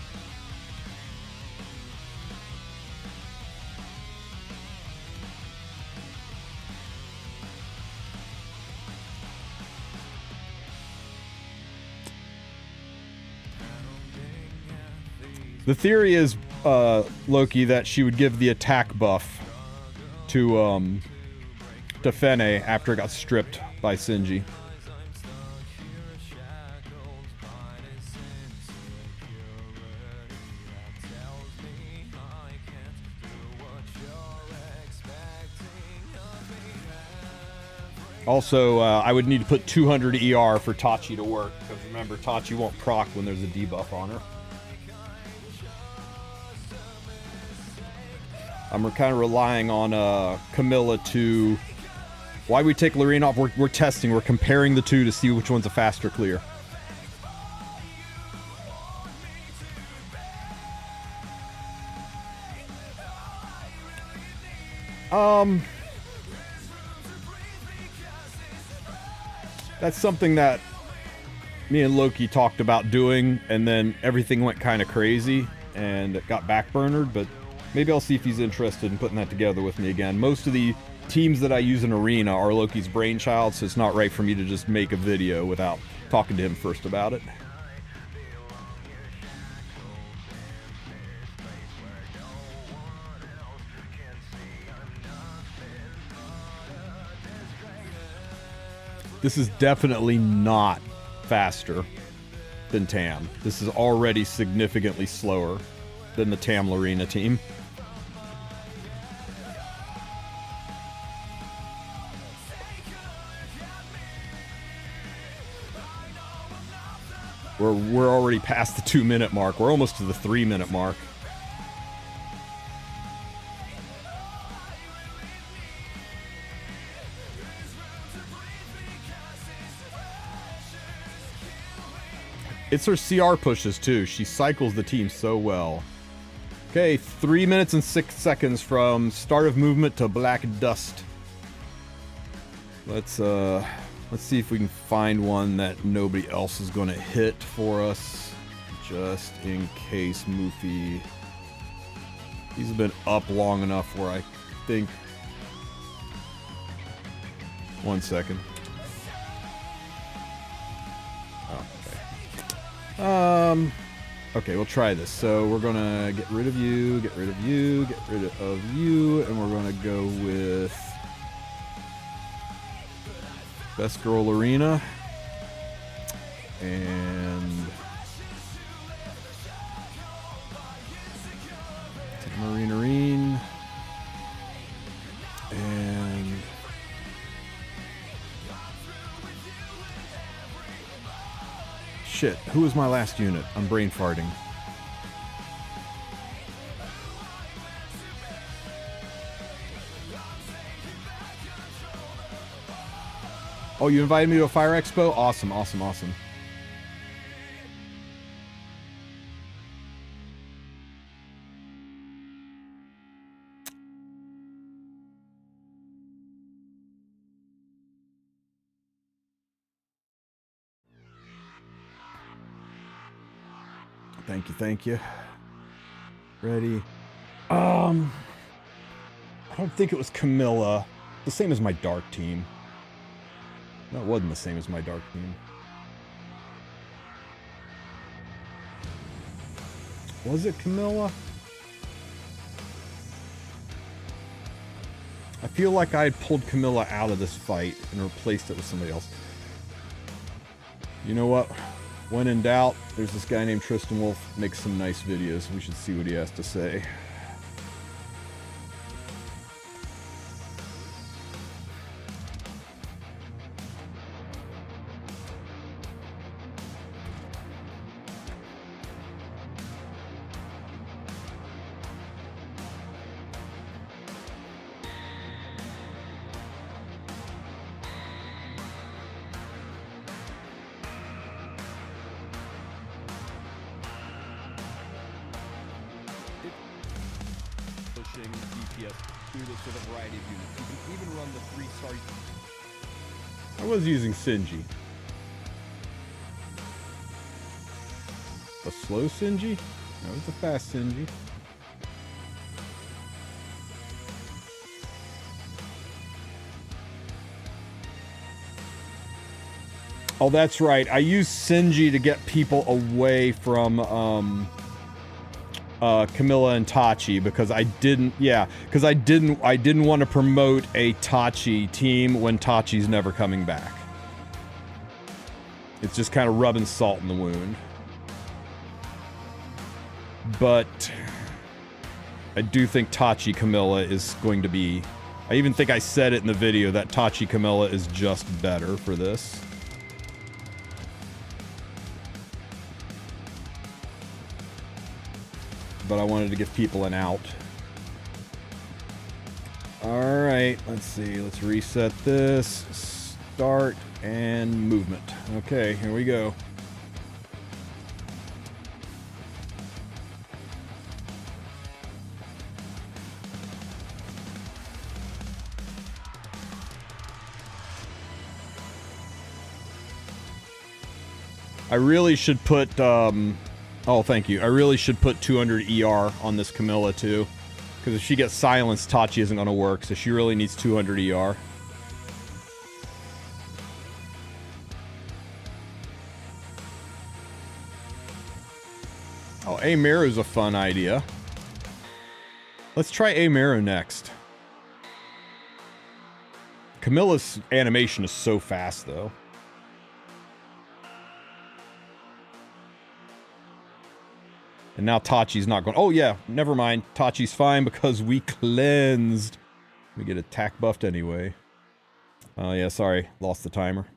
The theory is, Loki, that she would give the attack buff to Fenne after it got stripped by Shinji. Also, I would need to put 200 ER for Tachi to work, because remember, Tachi won't proc when there's a debuff on her. I'm kind of relying on Camilla to... Why we take Lorraine off? We're testing. We're comparing the two to see which one's a faster clear. That's something that me and Loki talked about doing, and then everything went kind of crazy, and it got backburnered, but maybe I'll see if he's interested in putting that together with me again. Most of the teams that I use in Arena are Loki's brainchild, so it's not right for me to just make a video without talking to him first about it. This is definitely not faster than Tam. This is already significantly slower than the Tam Lorena team. We're already past the 2-minute mark. We're almost to the 3-minute mark. It's her CR pushes too. She cycles the team so well. Okay, 3 minutes and 6 seconds from start of movement to black dust. Let's see if we can find one that nobody else is going to hit for us, just in case Moofy. He's been up long enough where I think 1 second. Oh, okay. Okay, we'll try this. So we're gonna get rid of you, get rid of you, get rid of you, and we're gonna go with Best Girl Arena and Marine and shit, who was my last unit? I'm brain farting. Oh, you invited me to a fire expo? Awesome, awesome, awesome. Thank you, thank you. Ready. I don't think it was Camilla. The same as my dark team. No, it wasn't the same as my dark team. Was it Camilla? I feel like I had pulled Camilla out of this fight and replaced it with somebody else. You know what? When in doubt, there's this guy named TristenWulf, makes some nice videos. We should see what he has to say. DPS through this with a variety of units. You can even run the 3-star. I was using Sinji. A slow Sinji? No, it's a fast Sinji. Oh, that's right. I used Sinji to get people away from Camilla and Tachi because I didn't want to promote a Tachi team when Tachi's never coming back. It's just kind of rubbing salt in the wound. But I do think Tachi Camilla is going to be... I even think I said it in the video that Tachi Camilla is just better for this. But I wanted to give people an out. Alright, let's see. Let's reset this. Start and movement. Okay, here we go. I really should put, oh, thank you. I really should put 200 ER on this Camilla, too. Because if she gets silenced, Tachi isn't going to work, so she really needs 200 ER. Oh, Ameru's a fun idea. Let's try Ameru next. Camilla's animation is so fast, though. And now Tachi's not going... Oh, yeah. Never mind. Tachi's fine because we cleansed. We get attack buffed anyway. Oh, yeah. Sorry. Lost the timer.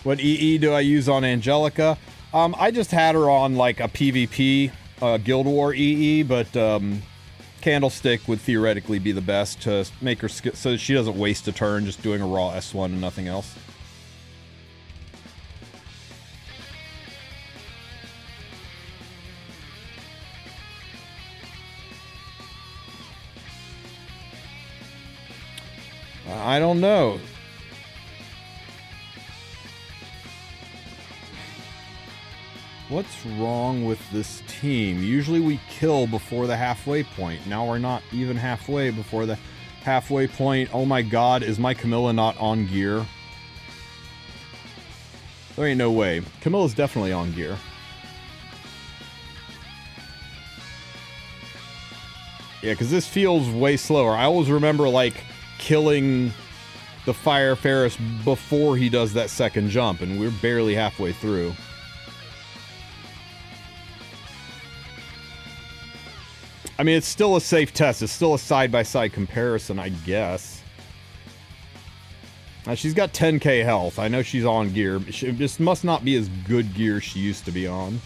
What EE do I use on Angelica? I just had her on like a PvP Guild War EE, but Candlestick would theoretically be the best to make her so she doesn't waste a turn just doing a raw S1 and nothing else. I don't know. What's wrong with this team? Usually we kill before the halfway point. Now we're not even halfway before the halfway point. Oh my god, is my Camilla not on gear? There ain't no way. Camilla's definitely on gear. Yeah, because this feels way slower. I always remember, like, killing the Fire Ferris before he does that second jump, and we're barely halfway through. I mean, it's still a safe test. It's still a side-by-side comparison, I guess. She's got 10k health. I know she's on gear. She just must not be as good gear she used to be on.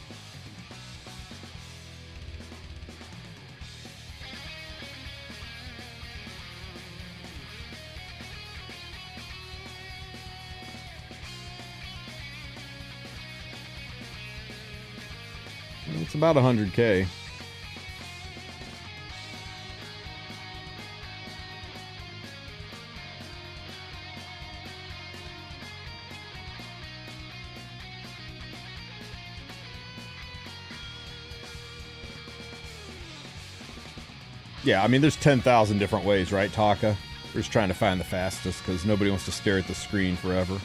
It's about 100k. Yeah, I mean, there's 10,000 different ways, right, Taka? We're just trying to find the fastest, because nobody wants to stare at the screen forever.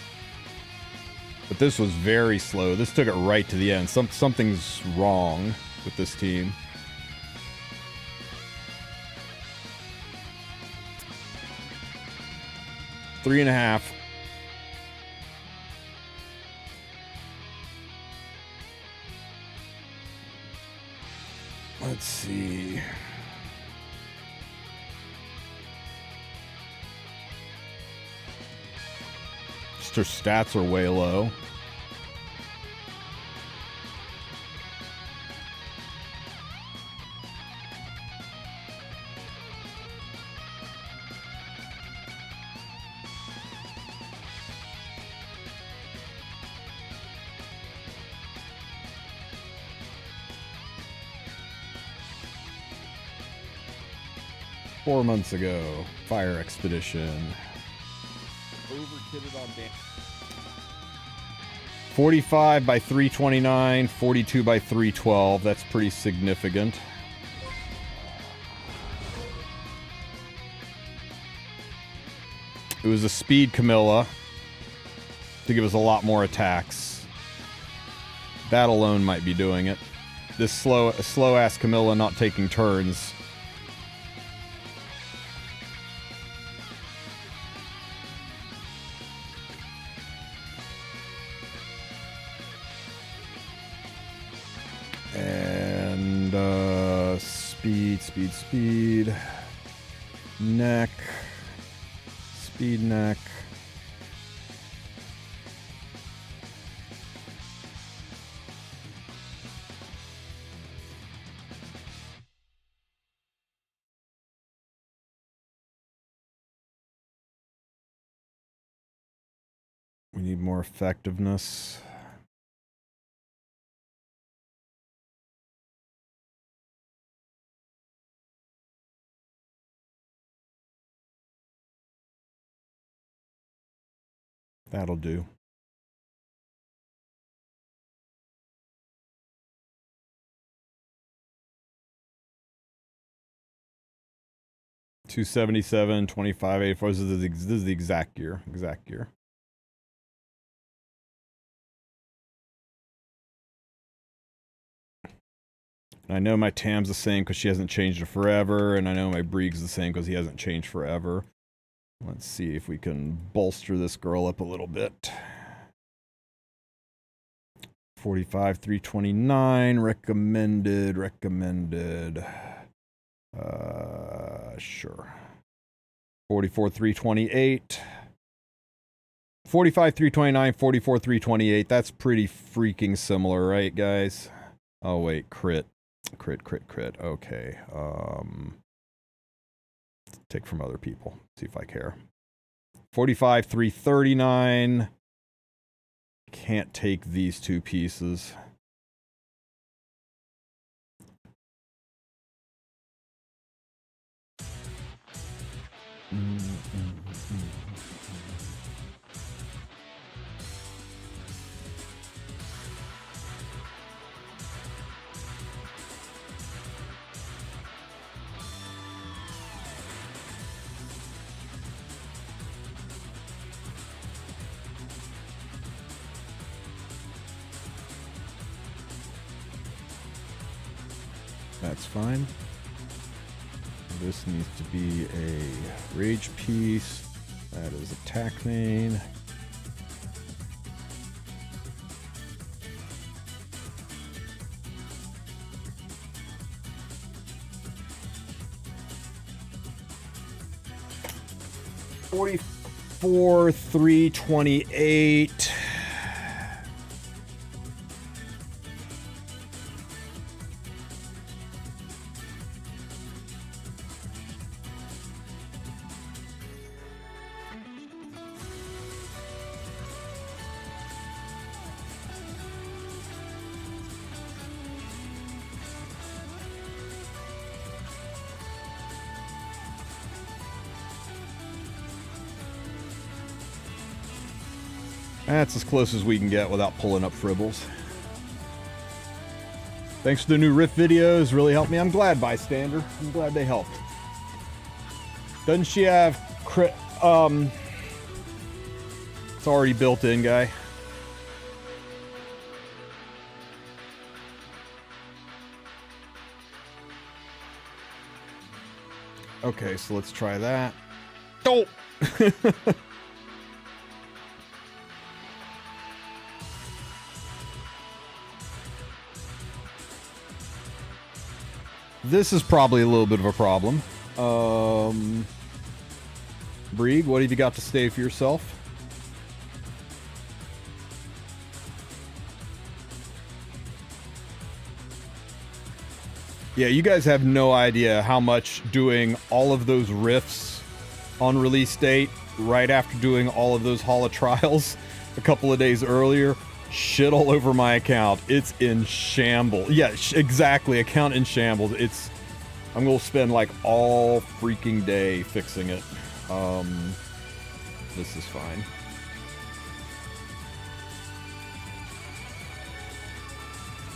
But this was very slow. This took it right to the end. Something's wrong with this team. Three and a half. Let's see. Just her stats are way low. Four months ago, Fire Expedition. Overkitted on damage. 45 by 329, 42 by 312. That's pretty significant. It was a speed Camilla to give us a lot more attacks. That alone might be doing it. This slow-ass Camilla not taking turns. And speed, neck, speed, neck. We need more effectiveness. That'll do. $277, $25.84. This is the exact gear. Exact gear. And I know my Tam's the same because she hasn't changed it forever, and I know my Brieg's the same because he hasn't changed forever. Let's see if we can bolster this girl up a little bit. 45, 329, recommended. Sure. 44, 328. 45, 329, 44, 328. That's pretty freaking similar, right, guys? Oh, wait, crit. Crit. Okay. Take from other people. See if I care. 45, 339. Can't take these two pieces. That's fine. This needs to be a rage piece. That is attack main. $44, $328. That's as close as we can get without pulling up fribbles. Thanks for the new Rift videos. Really helped me. I'm glad, bystander. I'm glad they helped. Doesn't she have crit? It's already built in, guy. Okay, so let's try that. Oh! This is probably a little bit of a problem. Breed, what have you got to say for yourself? Yeah, you guys have no idea how much doing all of those riffs on release date, right after doing all of those Hall of Trials a couple of days earlier, shit all over my account. It's in shambles. Yeah, exactly. Account in shambles. I'm gonna spend like all freaking day fixing it. This is fine.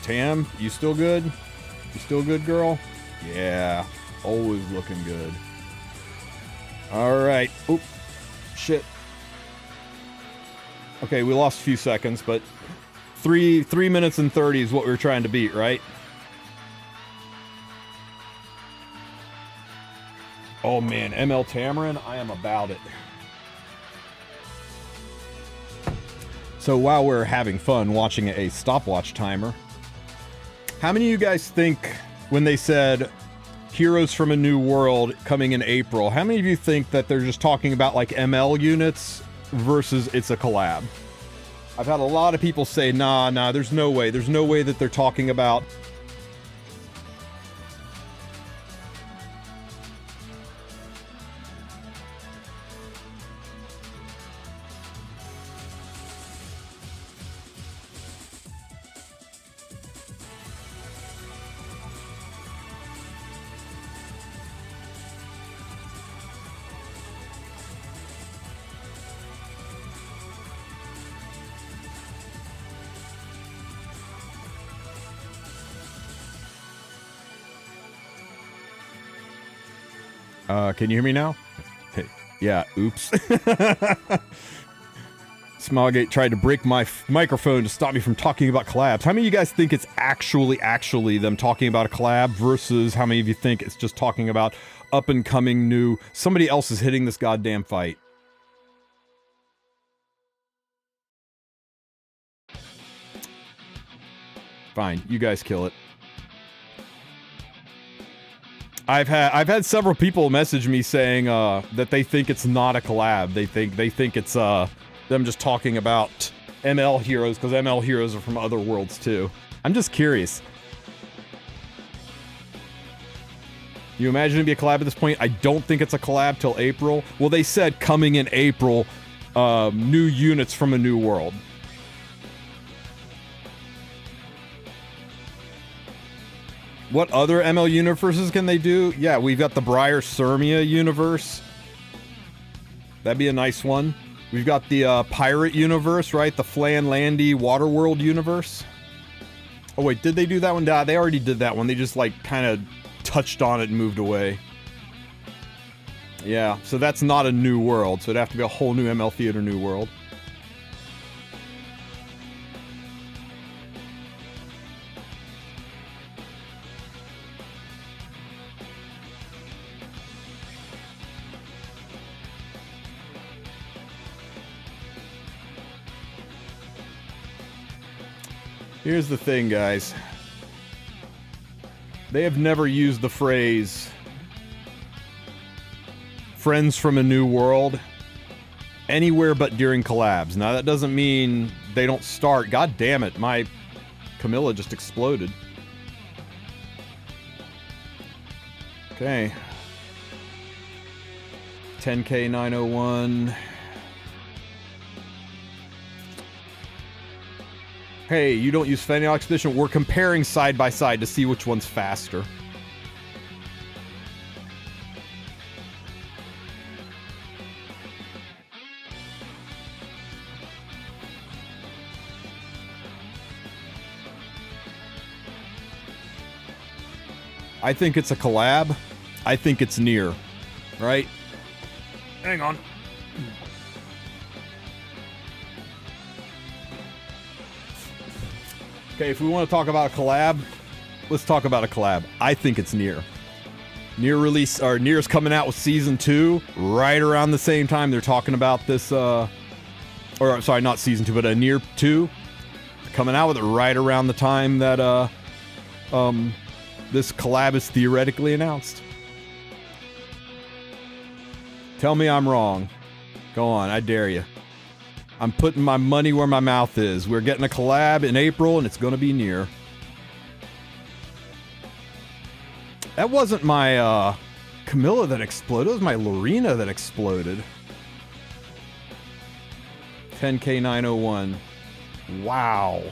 Tam, you still good? You still good, girl? Yeah, always looking good. All right. Oop, shit. Okay, we lost a few seconds, but 3 minutes and 30 is what we were trying to beat, right? Oh man, ML Tamarin, I am about it. So while we're having fun watching a stopwatch timer, how many of you guys think when they said Heroes from a New World coming in April, how many of you think that they're just talking about like ML units versus it's a collab? I've had a lot of people say, nah, there's no way. There's no way that they're talking about... Can you hear me now? Hey, yeah, oops. Smallgate tried to break my microphone to stop me from talking about collabs. How many of you guys think it's actually them talking about a collab versus how many of you think it's just talking about up and coming new, somebody else is hitting this goddamn fight? Fine, you guys kill it. I've had several people message me saying that they think it's not a collab. They think it's them just talking about ML heroes because ML heroes are from other worlds too. I'm just curious. You imagine it'd be a collab at this point? I don't think it's a collab till April. Well, they said coming in April, new units from a new world. What other ML universes can they do? Yeah, we've got the Briar Sirmia universe. That'd be a nice one. We've got the pirate universe, right? The Flan Landy Waterworld universe. Oh wait, did they do that one? Nah, they already did that one. They just like kind of touched on it and moved away. Yeah, so that's not a new world. So it'd have to be a whole new ML Theater new world. Here's the thing, guys. They have never used the phrase friends from a new world anywhere but during collabs. Now, that doesn't mean they don't start. God damn it, my Camilla just exploded. Okay. 10K 901. Hey, you don't use Fenniel Expedition? We're comparing side by side to see which one's faster. I think it's a collab. I think it's near. Right? Hang on. Okay, if we want to talk about a collab, let's talk about a collab. I think it's Nier. Nier release, or Nier's coming out with Season 2 right around the same time they're talking about this, or sorry, not Season 2, but a Nier 2 coming out with it right around the time that this collab is theoretically announced. Tell me I'm wrong. Go on, I dare you. I'm putting my money where my mouth is. We're getting a collab in April, and it's going to be Nier. That wasn't my Camilla that exploded. It was my Lorena that exploded. 10K 901. Wow.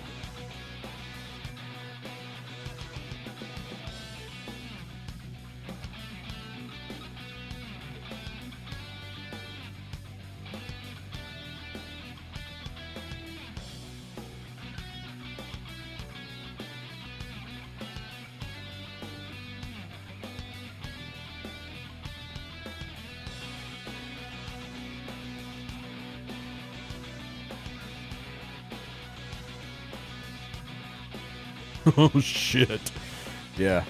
Oh shit. Yeah.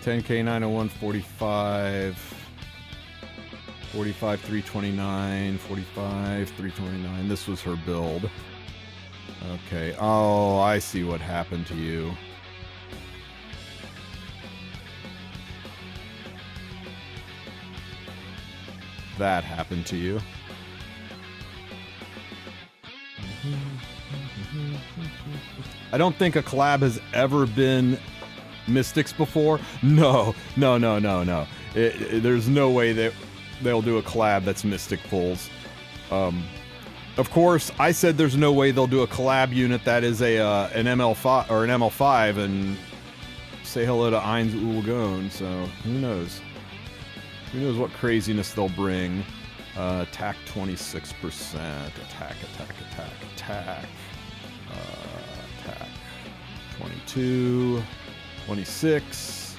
$10K 901 45 45 329 45 329. This was her build. Okay. Oh, I see what happened to you. That happened to you. I don't think a collab has ever been Mystics before. No. There's no way that they'll do a collab that's Mystic pulls. Of course, I said there's no way they'll do a collab unit that is an ML5 or an ML5 and say hello to Eins Ulgone. So who knows? Who knows what craziness they'll bring? Attack 26%. Attack. Attack 22. 26.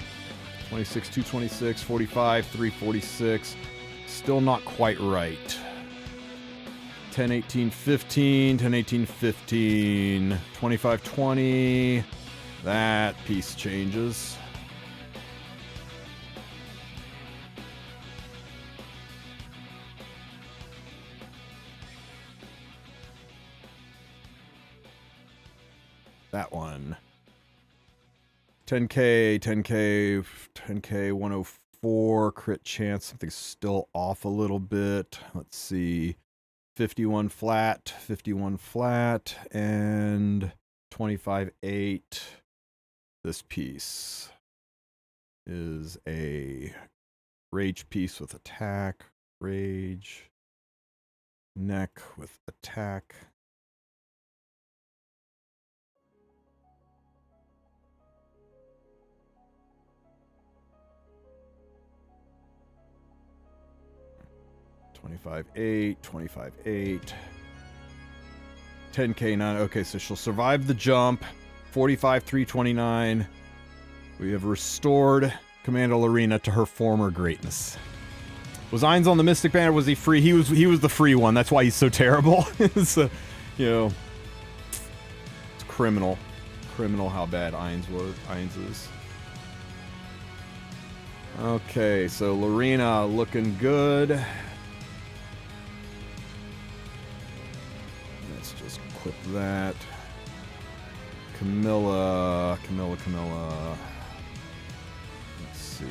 26, 226, 45, 346. Still not quite right. 10, 18, 15, 10, 18, 15, 25, 20. That piece changes. That one. 10K, 10K, 10K, 104, crit chance. Something's still off a little bit. Let's see. 51 flat, and 25.8. This piece is a rage piece with attack, rage, neck with attack. $25.8, $25.8, 10K 9. Okay, so she'll survive the jump. 45 329. We have restored Commander Lorena to her former greatness. Was Ainz on the Mystic Banner? Was he free? He was the free one. That's why he's so terrible. It's you know, it's criminal. Criminal how bad Ainz is. Okay, so Lorena looking good. Let's just clip that. Camilla. Let's see.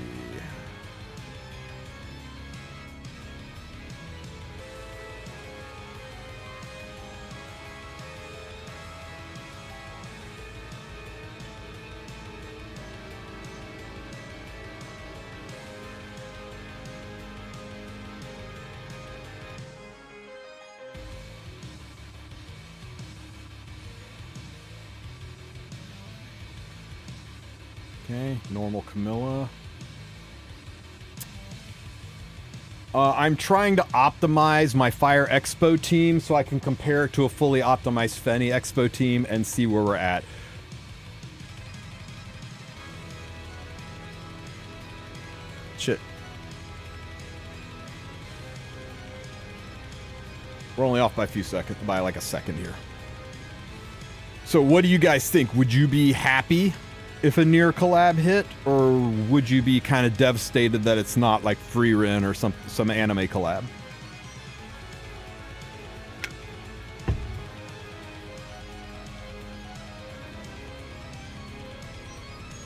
Okay, normal Camilla. I'm trying to optimize my Fire Expo team so I can compare it to a fully optimized Fenne Expo team and see where we're at. Shit. We're only off by a few seconds, by like a second here. So what do you guys think? Would you be happy if a near collab hit, or would you be kind of devastated that it's not like Free Ren or some anime collab?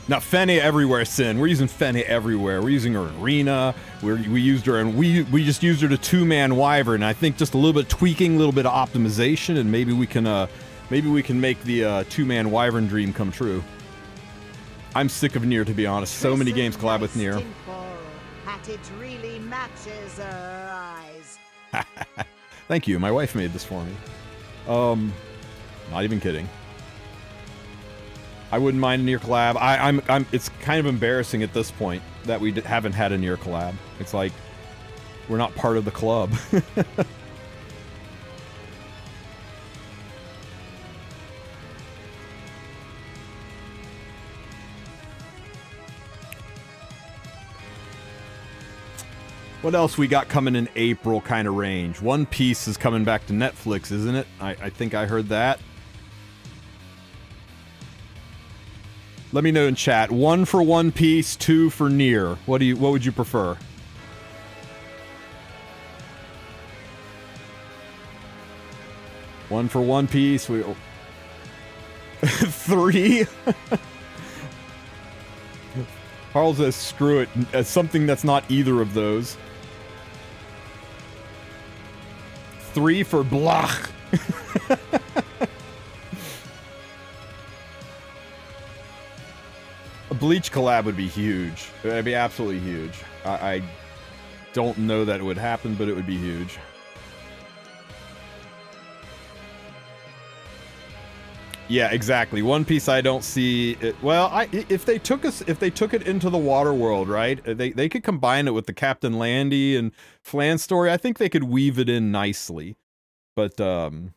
Now Fenne everywhere, Sin. We're using Fenne everywhere. We're using her in Arena. We used her, and we just used her to 2-man Wyvern. I think just a little bit of tweaking, a little bit of optimization, and maybe we can make the 2-man Wyvern dream come true. I'm sick of Nier, to be honest. So many games collab with Nier. It really matches her eyes. Thank you. My wife made this for me. Not even kidding. I wouldn't mind a Nier collab. I'm. It's kind of embarrassing at this point that we haven't had a Nier collab. It's like we're not part of the club. What else we got coming in April kind of range? One Piece is coming back to Netflix, isn't it? I think I heard that. Let me know in chat. 1 for One Piece, 2 for Nier. What would you prefer? One for One Piece. 3. Carl says, screw it. As something that's not either of those. 3 for Blach. A Bleach collab would be huge. It would be absolutely huge. I don't know that it would happen, but it would be huge. Yeah, exactly. One Piece, I don't see it. Well, if they took it into the water world, right? They could combine it with the Captain Landy and Flan story. I think they could weave it in nicely. But okay,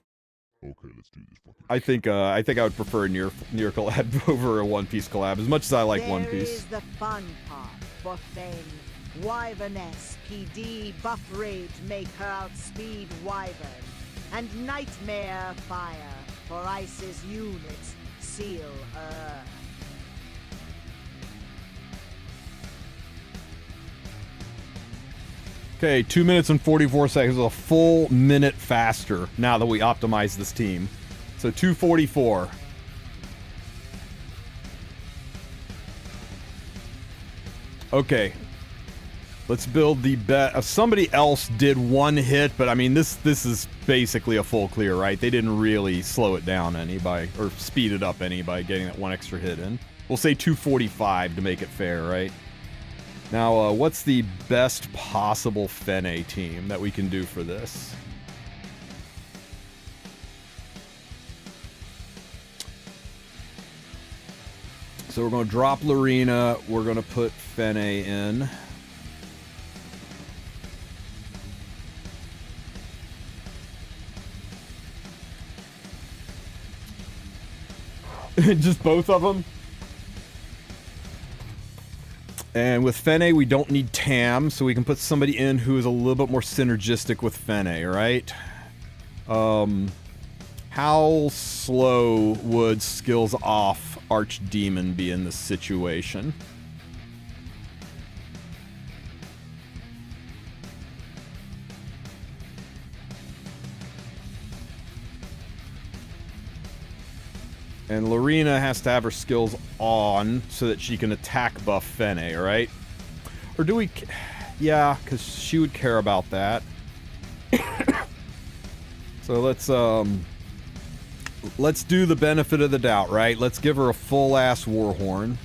let's do this. I think I would prefer a Nier collab over a One Piece collab, as much as I like One Piece. There is the fun part for Fenne. Wyverness PD buff rage make her outspeed Wyvern, and Nightmare Fire for Ice's units seal Earth. Okay, 2 minutes and 44 seconds, a full minute faster now that we optimize this team. So 2:44. Okay. Let's build the bet. Somebody else did one hit, but I mean, this is basically a full clear, right? They didn't really slow it down any by, or speed it up any by getting that one extra hit in. We'll say 2:45 to make it fair, right? Now, what's the best possible Fenne team that we can do for this? So we're going to drop Lorena. We're going to put Fenne in. Just both of them? And with Fenne, we don't need Tam, so we can put somebody in who is a little bit more synergistic with Fenne, right? How slow would skills off Archdemon be in this situation? And Lorena has to have her skills on so that she can attack buff Fenne, right? Or do we... Yeah, because she would care about that. So let's do the benefit of the doubt, right? Let's give her a full-ass Warhorn.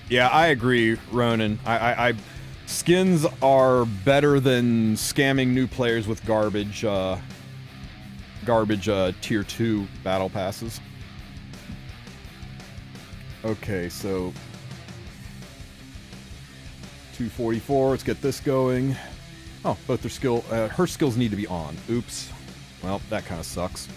Yeah, I agree, Ronan. Skins are better than scamming new players with garbage tier 2 battle passes. Okay, so 244. Let's get this going. Oh, both their her skills need to be on. Oops. Well, that kind of sucks.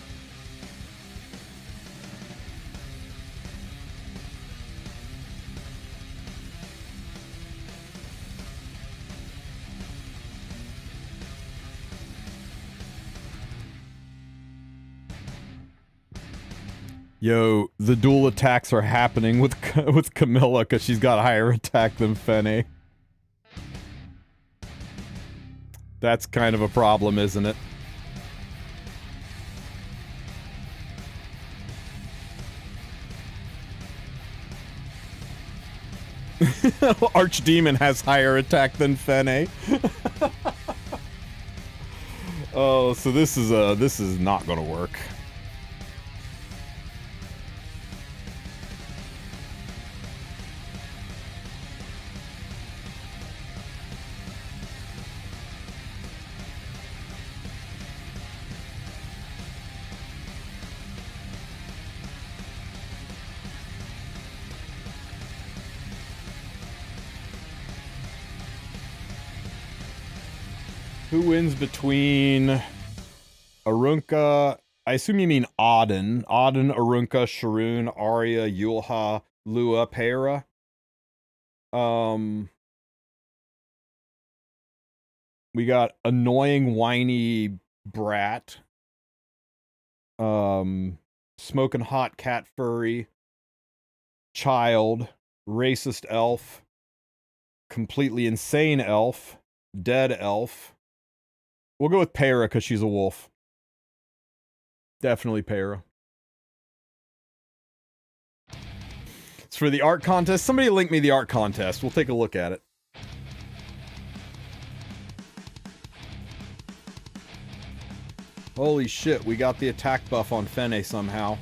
Yo, the dual attacks are happening with Camilla because she's got a higher attack than Fenne. That's kind of a problem, isn't it? Archdemon has higher attack than Fenne. Oh, so this is not gonna work. Who wins between Arunca? I assume you mean Auden. Auden, Arunca, Sharoon, Arya, Yulha, Lua, Pera. We got annoying, whiny brat. Smoking hot cat furry. Child. Racist elf. Completely insane elf. Dead elf. We'll go with Pera because she's a wolf. Definitely Pera. It's for the art contest. Somebody link me the art contest. We'll take a look at it. Holy shit, we got the attack buff on Fenne somehow.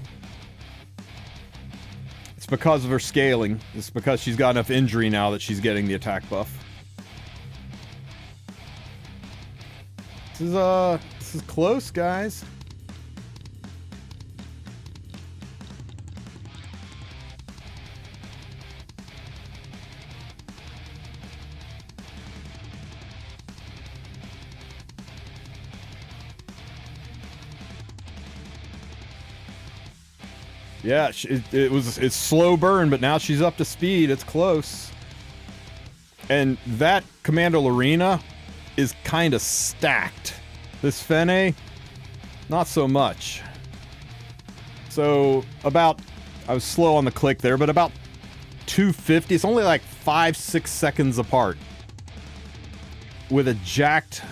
It's because of her scaling. It's because she's got enough injury now that she's getting the attack buff. This is close, guys. Yeah, it's slow burn, but now she's up to speed. It's close. And that Commander Lorena is kind of stacked. This Fenne, not so much. So about, I was slow on the click there, but about 250. It's only like 5-6 seconds apart. With a jacked,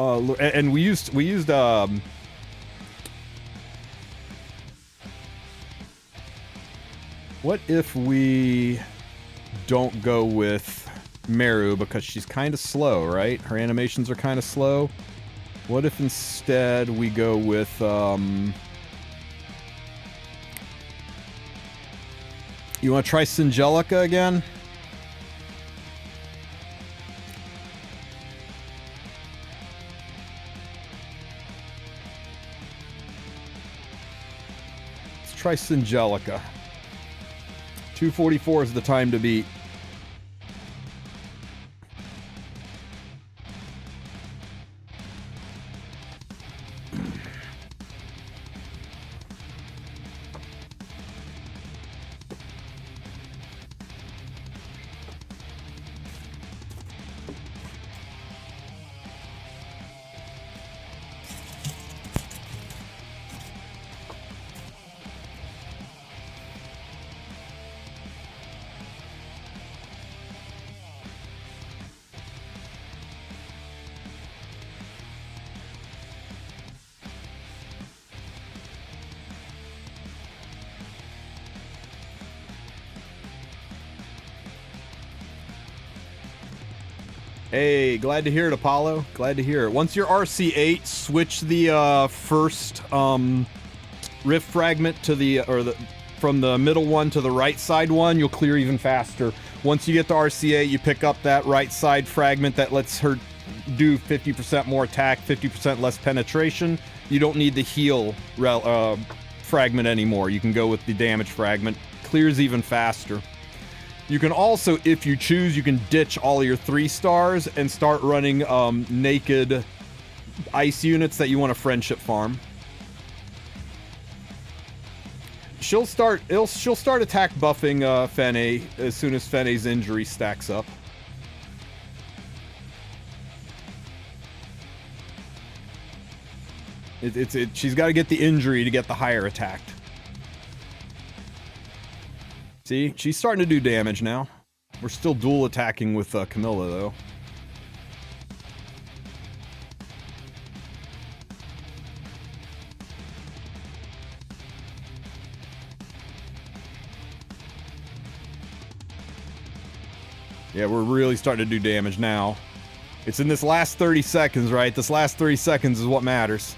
and we used what if we don't go with Meru because she's kind of slow, right? Her animations are kind of slow. What if instead we go with you want to try Singelica again? Let's try Singelica. 244 is the time to beat. Hey, glad to hear it, Apollo. Glad to hear it. Once you're RC8, switch the first rift fragment to from the middle one to the right side one. You'll clear even faster. Once you get to RC8, you pick up that right side fragment that lets her do 50% more attack, 50% less penetration. You don't need the heal fragment anymore. You can go with the damage fragment. Clears even faster. You can also, if you choose, you can ditch all your 3 stars and start running naked ice units that you want to friendship farm. She'll start attack buffing Fenne as soon as Fenne's injury stacks up. She's got to get the injury to get the higher attacked. See, she's starting to do damage now. We're still dual attacking with Camilla though. Yeah, we're really starting to do damage now. It's in this last 30 seconds, right? This last 30 seconds is what matters.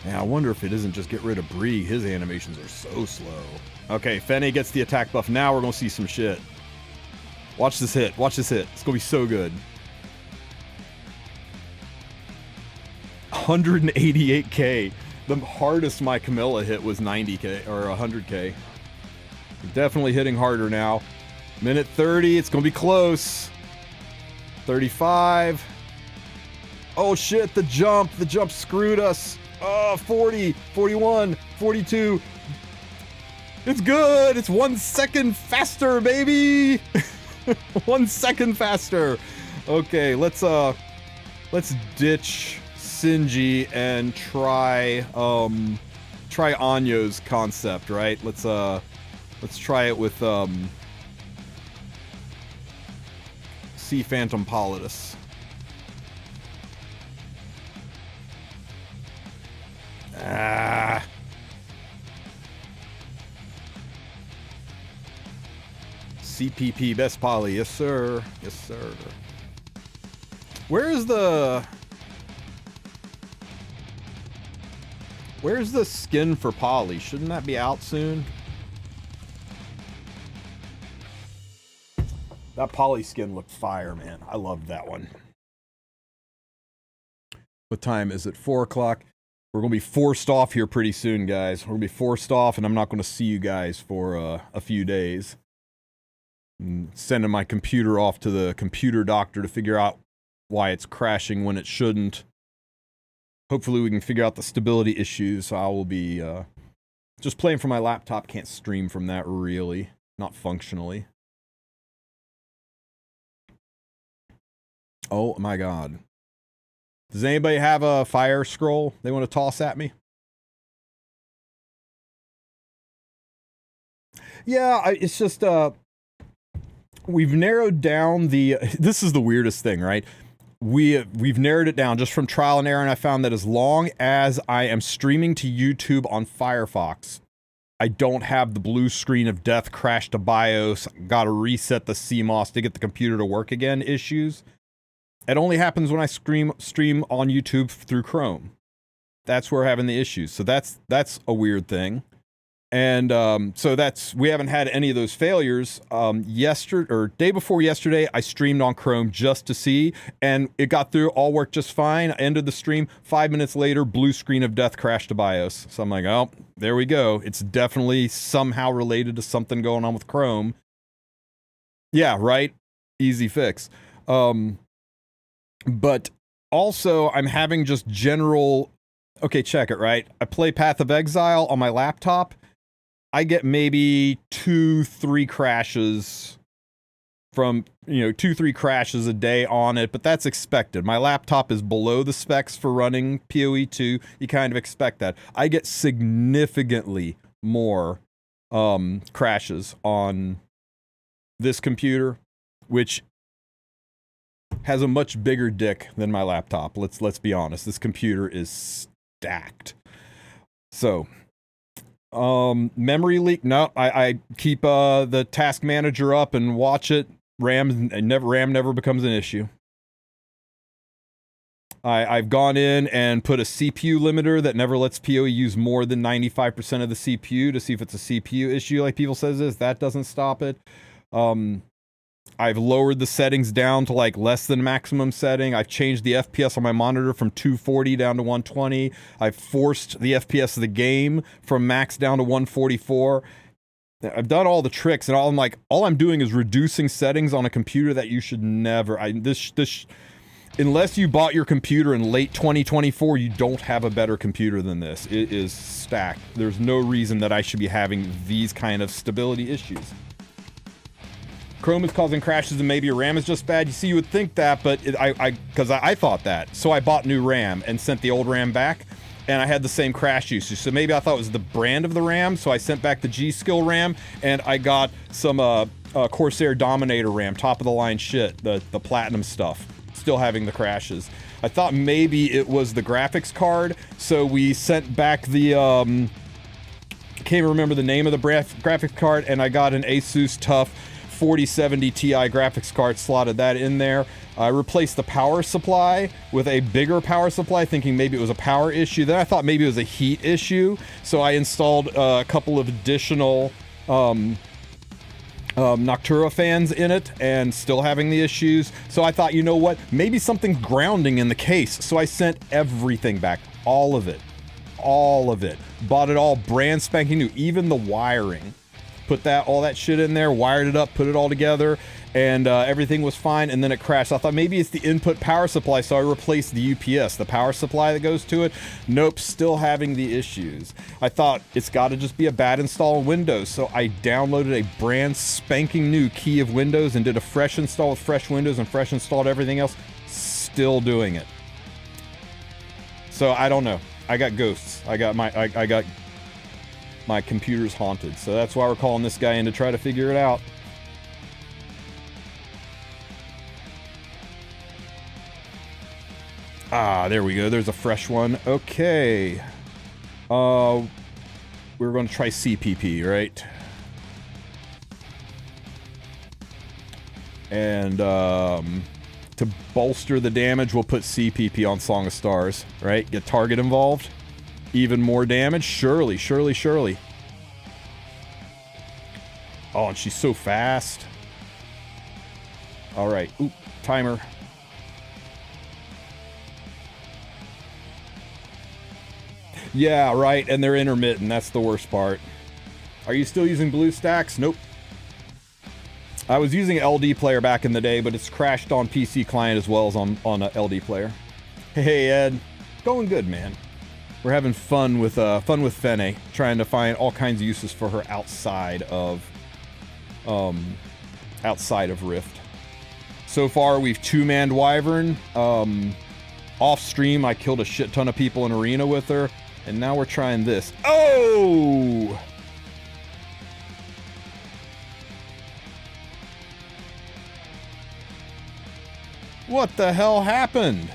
Yeah, I wonder if it isn't just get rid of Bree. His animations are so slow. Okay, Fenne gets the attack buff. Now we're gonna see some shit. Watch this hit. Watch this hit. It's gonna be so good. 188k. The hardest my Camilla hit was 90k or 100k. Definitely hitting harder now. Minute 30. It's gonna be close. 35. Oh shit! The jump. The jump screwed us. 40, 41, 42. It's good. It's 1 second faster, baby. 1 second faster. Okay, let's ditch Sinji and try Anyo's concept, right? Let's try it with Sea Phantom Politis. Ah. CPP best poly, yes sir, yes sir. Where's the skin for poly? Shouldn't that be out soon? That poly skin looked fire, man. I loved that one. What time is it? 4 o'clock. We're going to be forced off here pretty soon, guys. We're going to be forced off, and I'm not going to see you guys for a few days. I'm sending my computer off to the computer doctor to figure out why it's crashing when it shouldn't. Hopefully we can figure out the stability issues. So I will be just playing from my laptop. Can't stream from that really. Not functionally. Oh my god. Does anybody have a fire scroll they want to toss at me? Yeah, it's just, we've narrowed down the, this is the weirdest thing, right? We've narrowed it down just from trial and error, and I found that as long as I am streaming to YouTube on Firefox, I don't have the blue screen of death, crash to BIOS, gotta reset the CMOS to get the computer to work again issues. It only happens when I stream on YouTube through Chrome. That's where we're having the issues. So that's a weird thing. And so we haven't had any of those failures. Day before yesterday, I streamed on Chrome just to see, and it got through, all worked just fine. I ended the stream. 5 minutes later, blue screen of death, crash to BIOS. So I'm like, oh, there we go. It's definitely somehow related to something going on with Chrome. Yeah, right? Easy fix. But also, I'm having just general... Okay, check it, right? I play Path of Exile on my laptop. I get maybe 2-3 crashes from, 2-3 crashes a day on it, but that's expected. My laptop is below the specs for running PoE 2. You kind of expect that. I get significantly more crashes on this computer, which has a much bigger dick than my laptop. Let's be honest. This computer is stacked. So, Memory leak. No, I keep the task manager up and watch it. RAM never becomes an issue. I've gone in and put a CPU limiter that never lets PoE use more than 95% of the CPU to see if it's a CPU issue like people says is. That doesn't stop it. I've lowered the settings down to like less than maximum setting. I've changed the FPS on my monitor from 240 down to 120. I've forced the FPS of the game from max down to 144. I've done all the tricks, and all I'm doing is reducing settings on a computer that you should never. Unless you bought your computer in late 2024, you don't have a better computer than this. It is stacked. There's no reason that I should be having these kind of stability issues. Chrome is causing crashes and maybe your RAM is just bad. You see, you would think that, but because I thought that. So I bought new RAM and sent the old RAM back, and I had the same crash usage. So maybe I thought it was the brand of the RAM, so I sent back the G-Skill RAM, and I got some Corsair Dominator RAM, top of the line shit, the platinum stuff. Still having the crashes. I thought maybe it was the graphics card, so we sent back the can't remember the name of the graphics card, and I got an Asus TUF 4070 Ti graphics card, slotted that in there. I replaced the power supply with a bigger power supply, thinking maybe it was a power issue. Then I thought maybe it was a heat issue, so I installed a couple of additional Noctura fans in it, and still having the issues. So I thought, you know what, maybe something's grounding in the case. So I sent everything back, all of it, bought it all brand spanking new, even the wiring, put all that shit in there, wired it up, put it all together, and everything was fine. And then it crashed. I thought maybe it's the input power supply, so I replaced the UPS, the power supply that goes to it. Nope, still having the issues. I thought it's got to just be a bad install in Windows, so I downloaded a brand spanking new key of Windows and did a fresh install with fresh Windows and fresh installed everything else. Still doing it. So I don't know. I got ghosts. I got my computer's haunted, so that's why we're calling this guy in to try to figure it out. Ah, there we go. There's a fresh one. Okay. We're going to try CPP, right? And to bolster the damage, we'll put CPP on Song of Stars, right? Get target involved. Even more damage. Surely. Oh, and she's so fast. All right. Oop, timer. Yeah, right, and they're intermittent. That's the worst part. Are you still using BlueStacks? Nope. I was using LD Player back in the day, but it's crashed on PC client as well as on a LD Player. Hey, Ed. Going good, man. We're having fun with Fenne, trying to find all kinds of uses for her outside of Rift. So far, we've two-manned Wyvern. Off stream, I killed a shit ton of people in Arena with her, and now we're trying this. Oh! What the hell happened?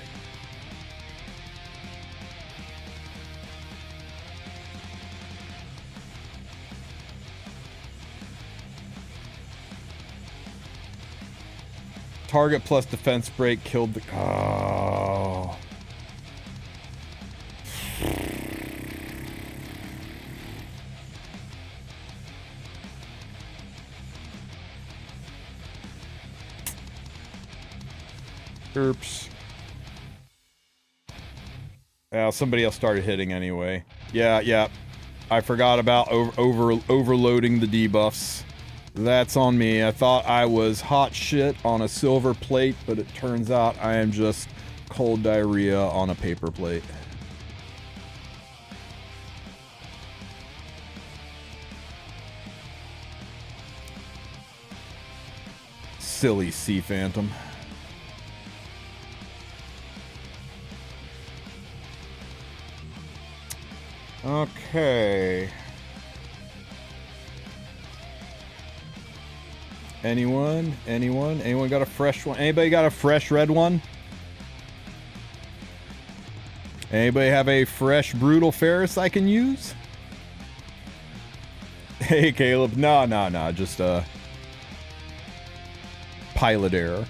Target plus defense break killed the... Oh. Oops. Well, somebody else started hitting anyway. Yeah. I forgot about overloading the debuffs. That's on me. I thought I was hot shit on a silver plate, but it turns out I am just cold diarrhea on a paper plate. Silly Sea Phantom. Okay. Anyone got a fresh one? Anybody got a fresh red one? Anybody have a fresh Brutal Ferris I can use? Hey, Caleb. No, just pilot error.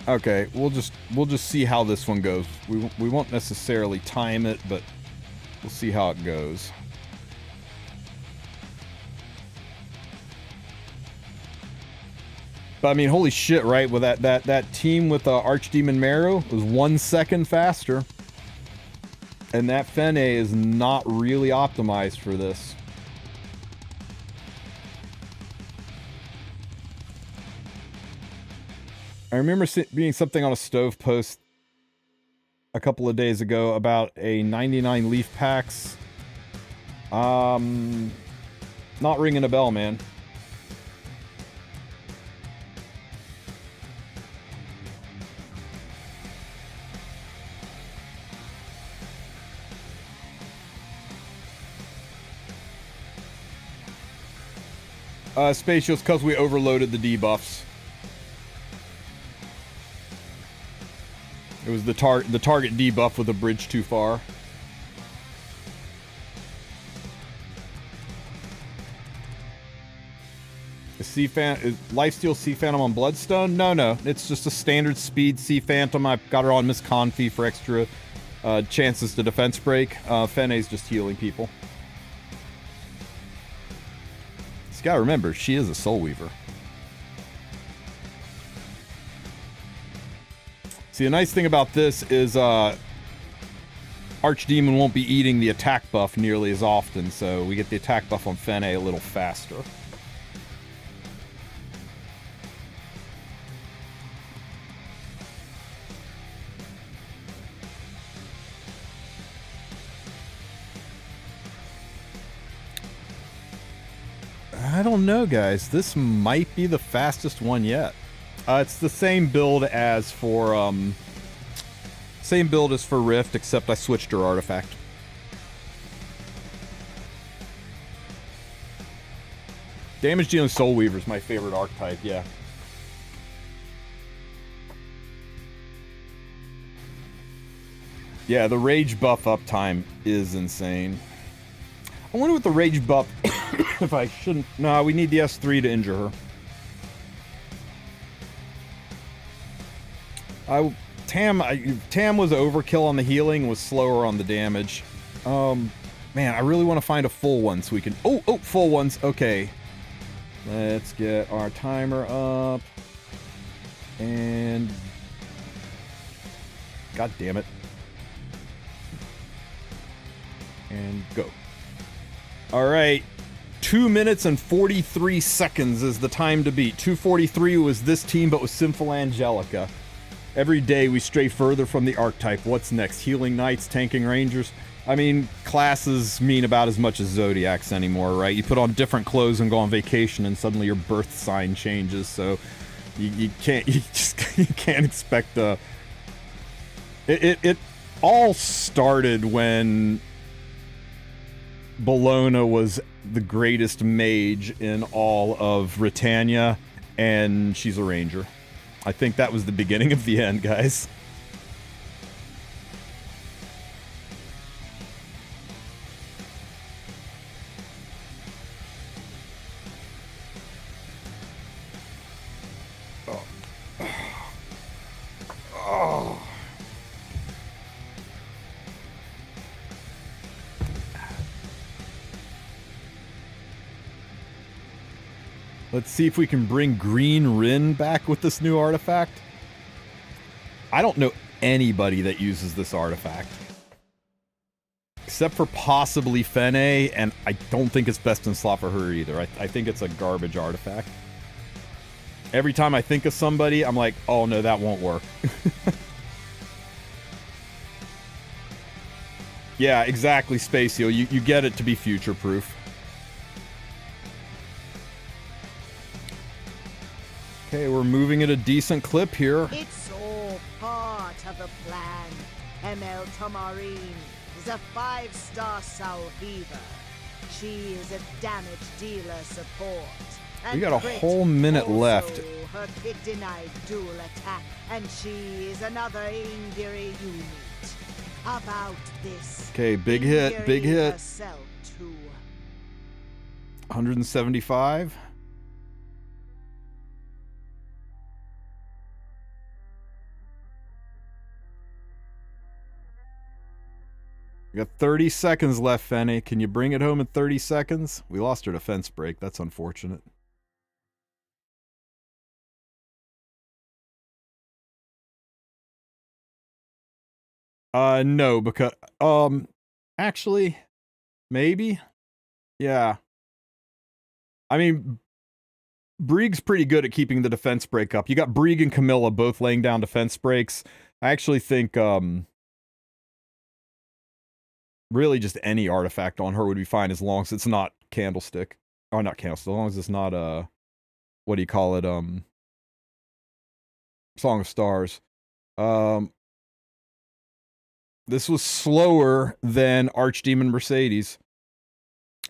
Okay, we'll just see how this one goes. We won't necessarily time it, but we'll see how it goes. But I mean, holy shit, right? With that team with Archdemon Marrow was 1 second faster, and that Fenne is not really optimized for this. I remember being something on a stove post a couple of days ago about a 99 leaf packs. Not ringing a bell, man. Spatials, because we overloaded the debuffs. It was the target debuff with a bridge too far. Is Lifesteal Sea Phantom on Bloodstone? No. It's just a standard speed Sea Phantom. I've got her on Miss Confi for extra chances to defense break. Fenne's just healing people. You gotta remember, she is a Soul Weaver. See, the nice thing about this is Archdemon won't be eating the attack buff nearly as often, so we get the attack buff on Fenne a little faster. I don't know, guys. This might be the fastest one yet. It's the same build as for Rift, except I switched her artifact. Damage dealing Soul Weaver is my favorite archetype, yeah. Yeah, the rage buff uptime is insane. I wonder what the rage buff if I shouldn't. No, we need the S3 to injure her. Tam was overkill on the healing, was slower on the damage. Man, I really want to find a full one so we can... Oh, full ones. Okay. Let's get our timer up. And... God damn it. And go. Alright. 2 minutes and 43 seconds is the time to beat. 2:43 was this team, but with Sinful Angelica. Every day we stray further from the archetype. What's next? Healing Knights, tanking Rangers? I mean, classes mean about as much as Zodiacs anymore, right? You put on different clothes and go on vacation and suddenly your birth sign changes, so you can't expect it all started when Bologna was the greatest mage in all of Britannia, and she's a ranger. I think that was the beginning of the end, guys. Let's see if we can bring Green Rin back with this new artifact. I don't know anybody that uses this artifact. Except for possibly Fenne, and I don't think it's best in slot for her either. I think it's a garbage artifact. Every time I think of somebody, I'm like, oh no, that won't work. Yeah, exactly, Spacio. You get it to be future-proof. Okay, we're moving at a decent clip here. It's all part of the plan. ML Tamarine is a 5-star Soul Heaver. She is a damage dealer support. We got a Crit whole minute also left. Her kit denied dual attack, and she is another Ingiri unit. About this. Okay, big hit, big Ingiri hit. herself too. 175. We got 30 seconds left, Fenne. Can you bring it home in 30 seconds? We lost our defense break. That's unfortunate. No, because, actually, maybe. Yeah. I mean, Brieg's pretty good at keeping the defense break up. You got Brieg and Camilla both laying down defense breaks. I actually think, really just any artifact on her would be fine as long as it's not Candlestick. Or not Candlestick, as long as it's not, what do you call it, Song of Stars. This was slower than Archdemon Mercedes.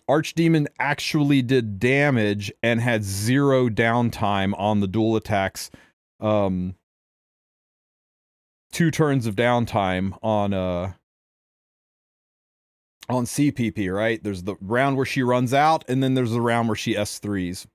Archdemon actually did damage and had 0 downtime on the dual attacks. 2 turns of downtime on CPP, right? There's the round where she runs out, and then there's the round where she S3s.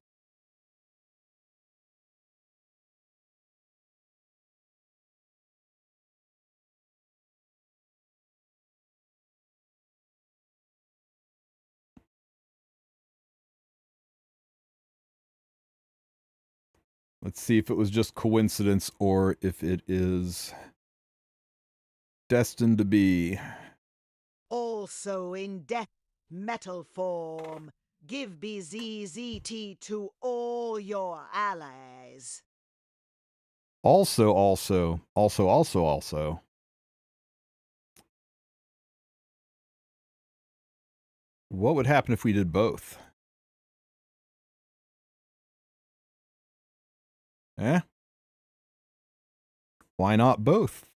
Let's see if it was just coincidence or if it is destined to be. Also in death metal form, give BZZT to all your allies. Also. What would happen if we did both? Eh? Why not both?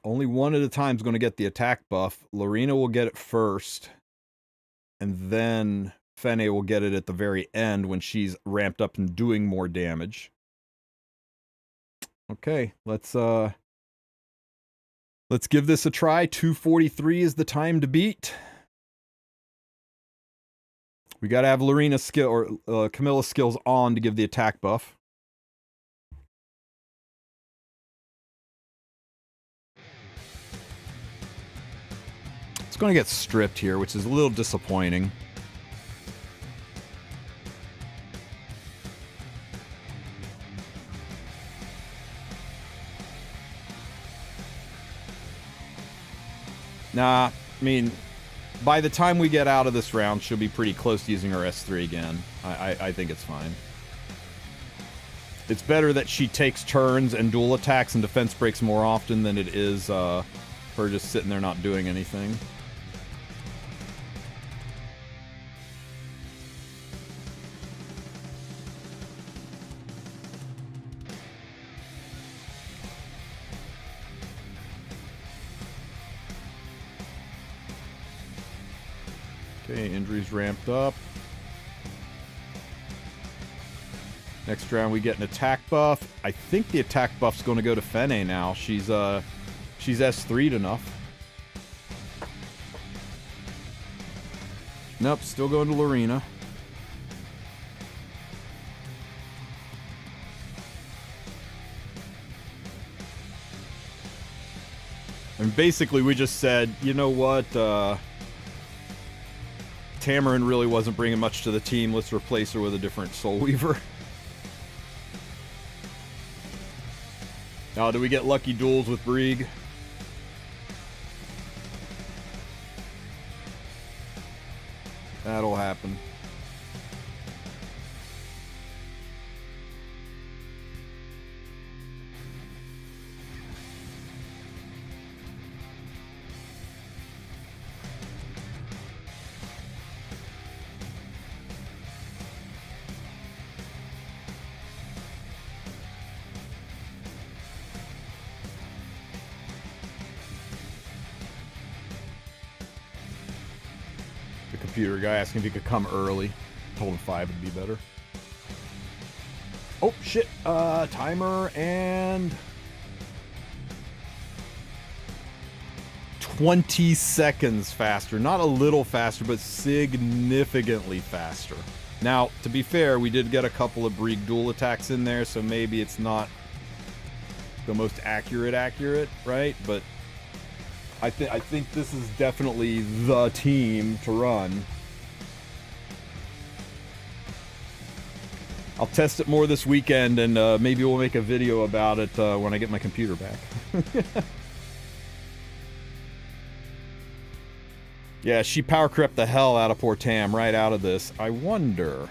Only one at a time is going to get the attack buff. Lorena will get it first. And then Fenne will get it at the very end when she's ramped up and doing more damage. Okay, let's give this a try. 243 is the time to beat. We got to have Lorena's skill or Camilla's skills on to give the attack buff. It's going to get stripped here, which is a little disappointing. Nah, I mean, by the time we get out of this round, she'll be pretty close to using her S3 again. I think it's fine. It's better that she takes turns and dual attacks and defense breaks more often than it is her just sitting there not doing anything. Okay, injuries ramped up. Next round we get an attack buff. I think the attack buff's going to go to Fenne now. She's S3'd enough. Nope, still going to Lorena. And basically we just said, you know what, Tamarin really wasn't bringing much to the team. Let's replace her with a different Soul Weaver. Now, do we get lucky duels with Brieg? That'll happen. computer guy asking if he could come early. Told him 5 would be better. Oh, shit. Timer and... 20 seconds faster. Not a little faster, but significantly faster. Now, to be fair, we did get a couple of Brieg dual attacks in there, so maybe it's not the most accurate, right? But I think this is definitely the team to run. I'll test it more this weekend, and maybe we'll make a video about it when I get my computer back. Yeah, she power crept the hell out of poor Tam right out of this. I wonder.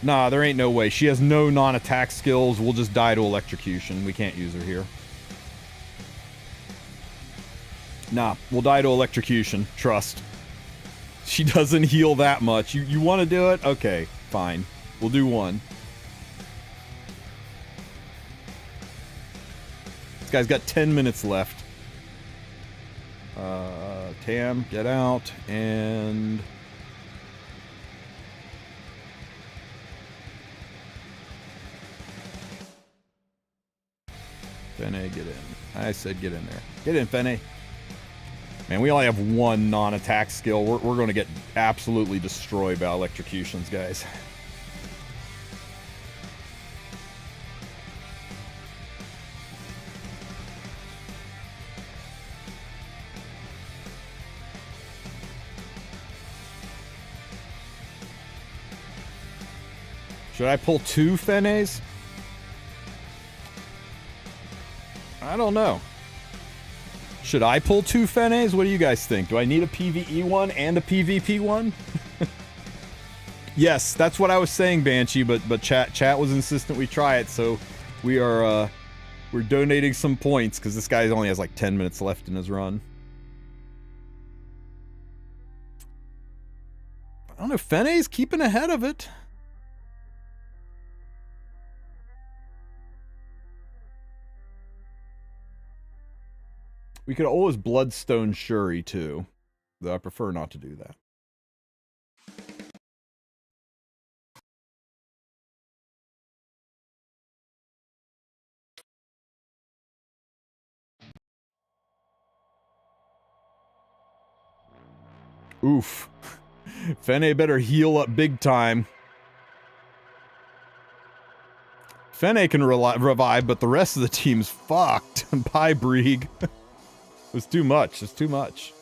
Nah, there ain't no way. She has no non-attack skills. We'll just die to electrocution. We can't use her here. Nah, we'll die to electrocution. Trust. She doesn't heal that much. You want to do it? Okay, fine. We'll do one. This guy's got 10 minutes left. Tam, get out, and... Fenne, get in. I said get in there. Get in, Fenne. Man, we only have one non-attack skill. We're going to get absolutely destroyed by electrocutions, guys. Should I pull 2 Fennes? I don't know. Should I pull 2 Fennes? What do you guys think? Do I need a PvE one and a PvP one? Yes, that's what I was saying, Banshee, but chat was insistent we try it, so we're donating some points because this guy only has like 10 minutes left in his run. I don't know, Fenne's keeping ahead of it. We could always Bloodstone Shuri, too. Though I prefer not to do that. Oof. Fenne better heal up big time. Fenne can revive, but the rest of the team's fucked. Bye, Brieg. It was too much. It's too much.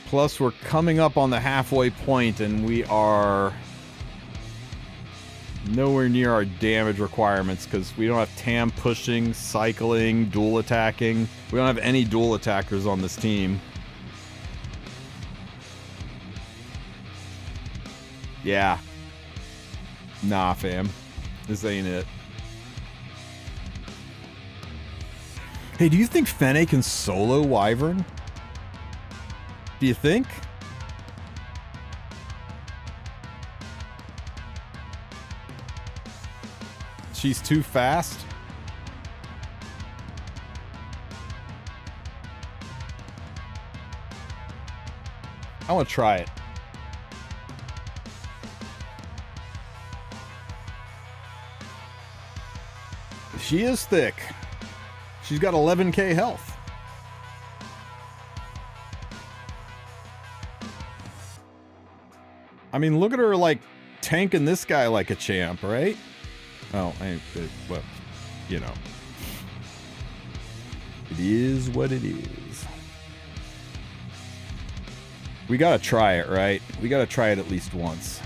Plus, we're coming up on the halfway point, and we are nowhere near our damage requirements because we don't have Tam pushing, cycling, dual attacking. We don't have any dual attackers on this team. Yeah. Nah, fam. This ain't it. Hey, do you think Fenne can solo Wyvern? Do you think? She's too fast? I want to try it. She is thick. She's got 11k health. I mean, look at her, like, tanking this guy like a champ, right? Oh, well, you know. It is what it is. We gotta try it, right? We gotta try it at least once.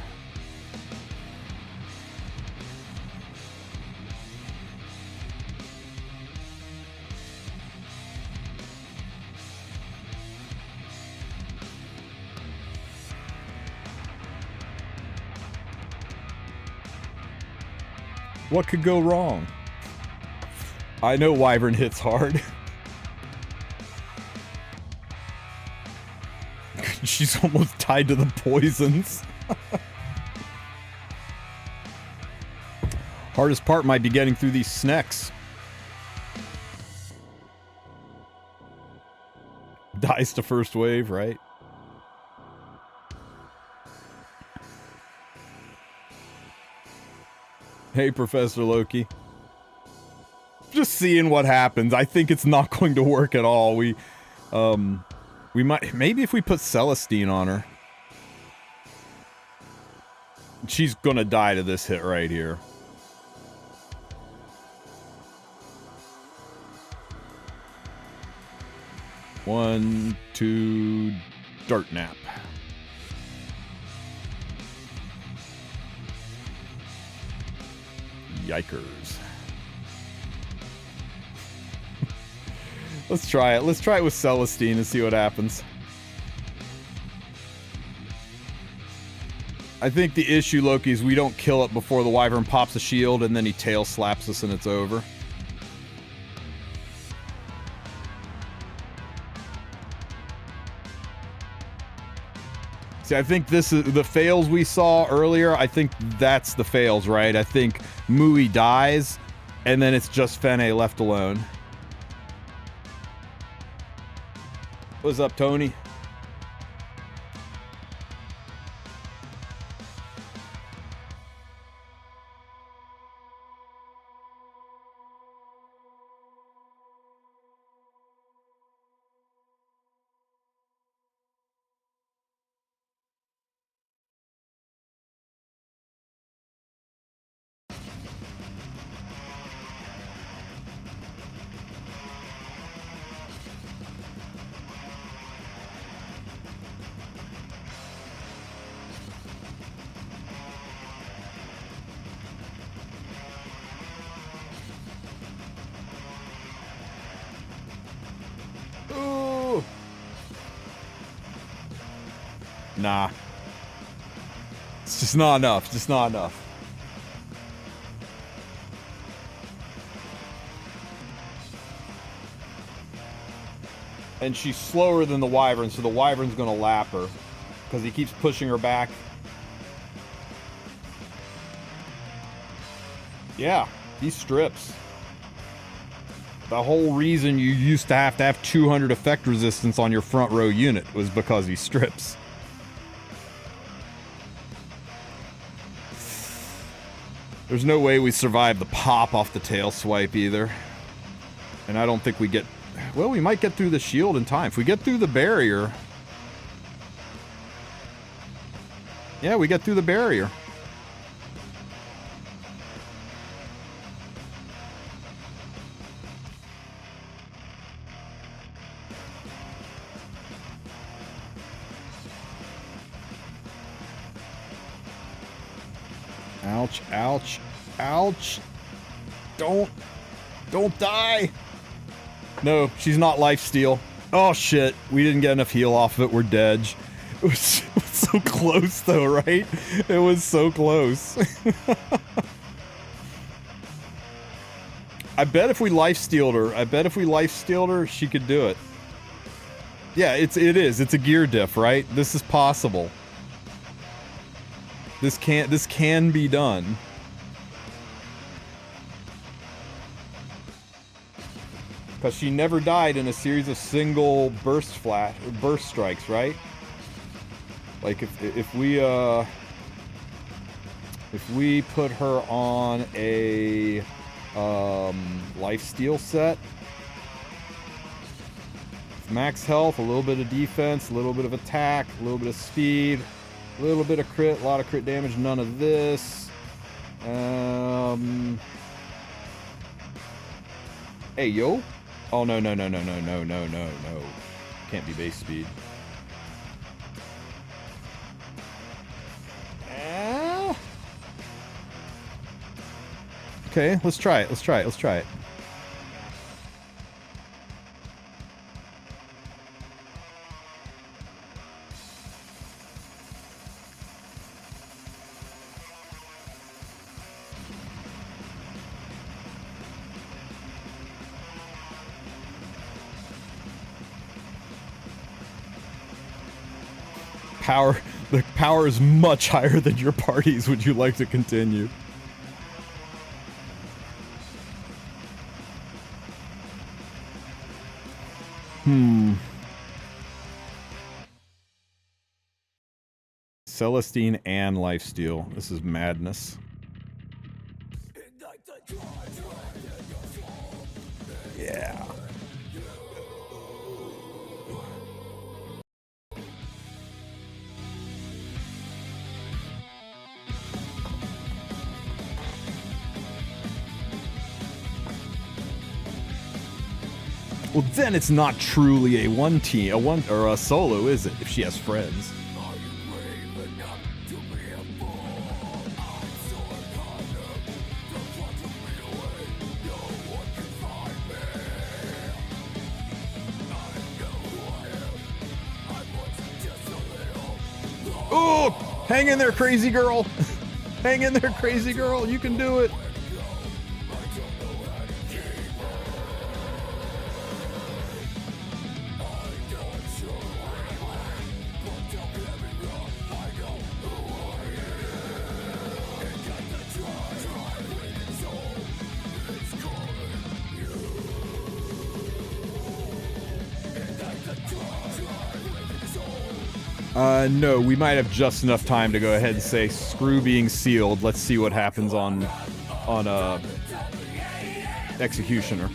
What could go wrong? I know Wyvern hits hard. She's almost tied to the poisons. Hardest part might be getting through these snacks. dies to first wave, right? Hey, Professor Loki. Just seeing what happens. I think it's not going to work at all. We might, maybe if we put Celestine on her. She's gonna die to this hit right here. One, two, dart nap. Yikers. Let's try it. Let's try it with Celestine and see what happens. I think the issue, Loki, is we don't kill it before the Wyvern pops a shield and then he tail slaps us and it's over. See, I think this is the fails we saw earlier. I think that's the fails, right? I think Mui dies and then it's just Fenne left alone. What's up, Tony? Nah. It's just not enough. Just not enough. And she's slower than the Wyvern, so the Wyvern's gonna lap her. Because he keeps pushing her back. Yeah, he strips. The whole reason you used to have 200 effect resistance on your front row unit was because he strips. There's no way we survive the pop off the tail swipe either. And I don't think we get... Well, we might get through the shield in time. If we get through the barrier... Yeah, we get through the barrier. Ouch, ouch, ouch. Don't die. No, she's not lifesteal. Oh shit, we didn't get enough heal off of it, we're dead. It was so close though, right? It was so close. I bet if we lifestealed her, she could do it. Yeah, it is. It's a gear diff, right? This is possible. This can be done. Because she never died in a series of single burst strikes, right? Like if we put her on a lifesteal set, max health, a little bit of defense, a little bit of attack, a little bit of speed, a little bit of crit, a lot of crit damage, none of this. Hey, yo. Oh, no. Can't be base speed. Okay, let's try it. The power is much higher than your party's. Would you like to continue? Celestine and lifesteal. This is madness. Yeah. Well, then it's not truly a one or a solo, is it? If she has friends. Oh, hang in there, crazy girl. Hang in there, crazy girl. You can do it. No, we might have just enough time to go ahead and say screw being sealed. Let's see what happens on Executioner.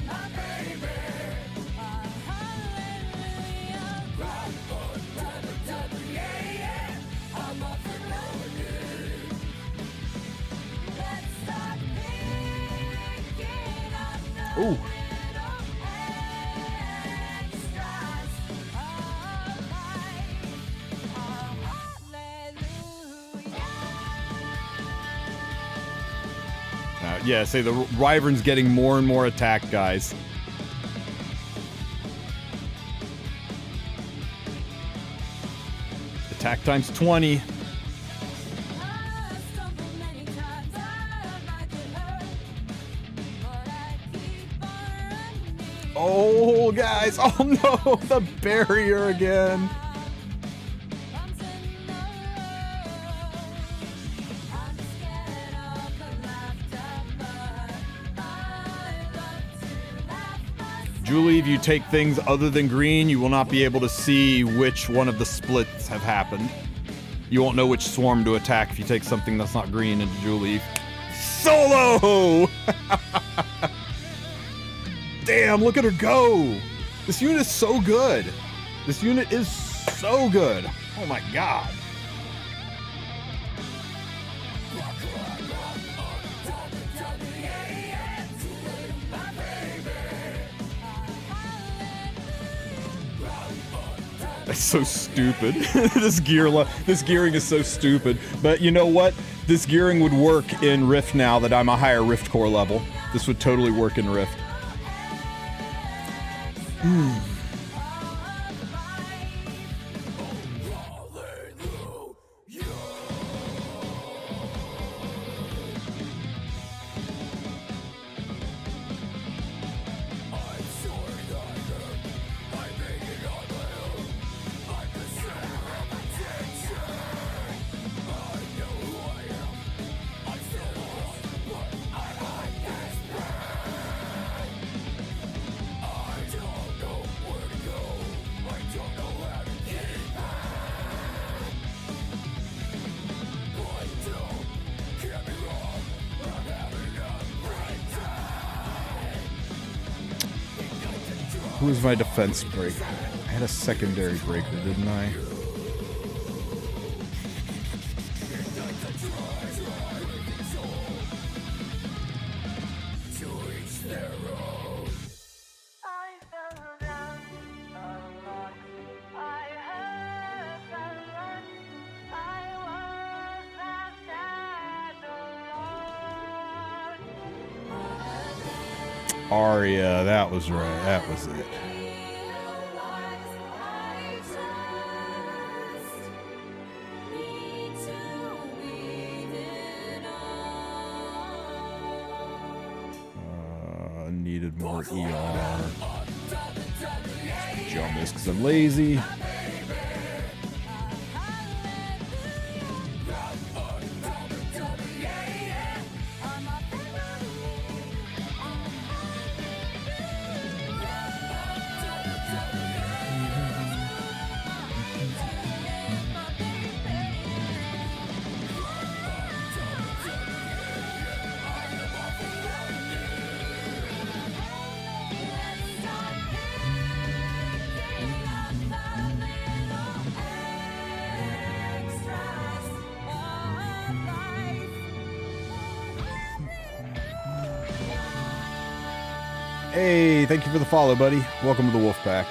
Ooh. Yeah, say the Wyvern's getting more and more attack, guys. Attack times 20. Oh, guys. Oh, no. The barrier again. Julie, if you take things other than green, you will not be able to see which one of the splits have happened. You won't know which swarm to attack if you take something that's not green into Julie. Solo! Damn, look at her go! This unit is so good. This unit is so good. Oh my god. That's so stupid. This gearing is so stupid. But you know what? This gearing would work in Rift now that I'm a higher Rift core level. This would totally work in Rift. Who was my defense breaker? I had a secondary breaker, didn't I? Arya, that was right. That was it. Needed more ER. Jump this because I'm lazy. Hey, thank you for the follow, buddy. Welcome to the Wolf Pack.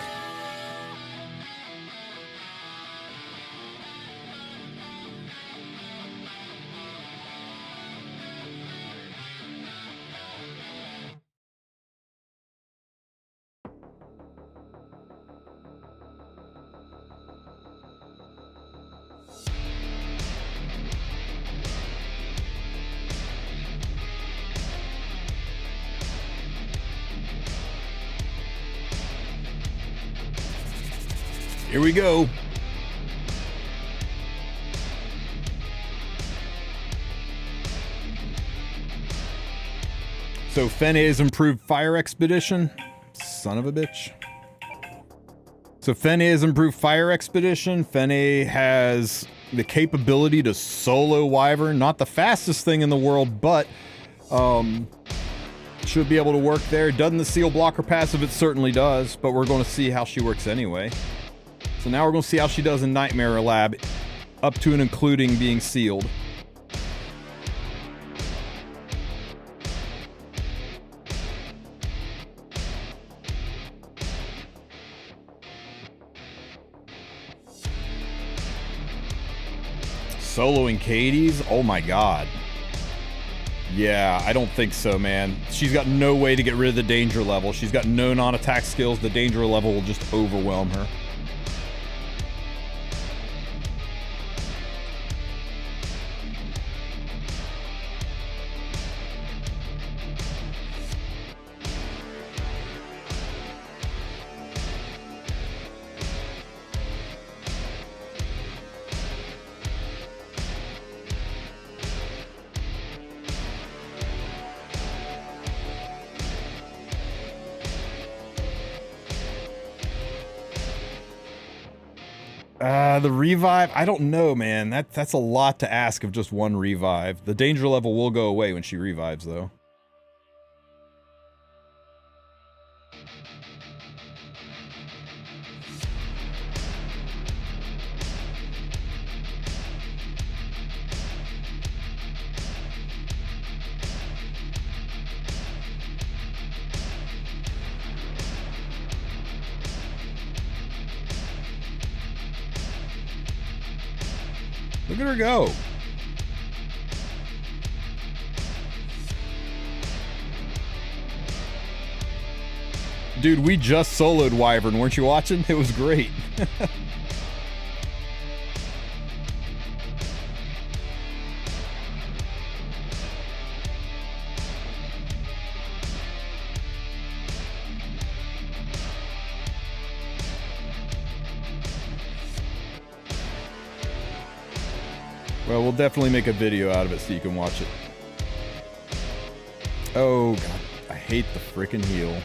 Here we go. So Fenne has improved Fire Expedition. Son of a bitch. So Fenne has improved Fire Expedition. Fenne has the capability to solo Wyvern. Not the fastest thing in the world, but should be able to work there. Doesn't the seal block her passive? It certainly does, but we're going to see how she works anyway. So now we're going to see how she does in Nightmare Lab, up to and including being sealed. Soloing Katie's? Oh my god. Yeah, I don't think so, man. She's got no way to get rid of the danger level. She's got no non-attack skills. The danger level will just overwhelm her. The revive, I don't know, man. That's a lot to ask of just one revive. The danger level will go away when she revives, though. Look at her go. Dude, we just soloed Wyvern. Weren't you watching? It was great. Well, we'll definitely make a video out of it so you can watch it. Oh, God. I hate the frickin' heal.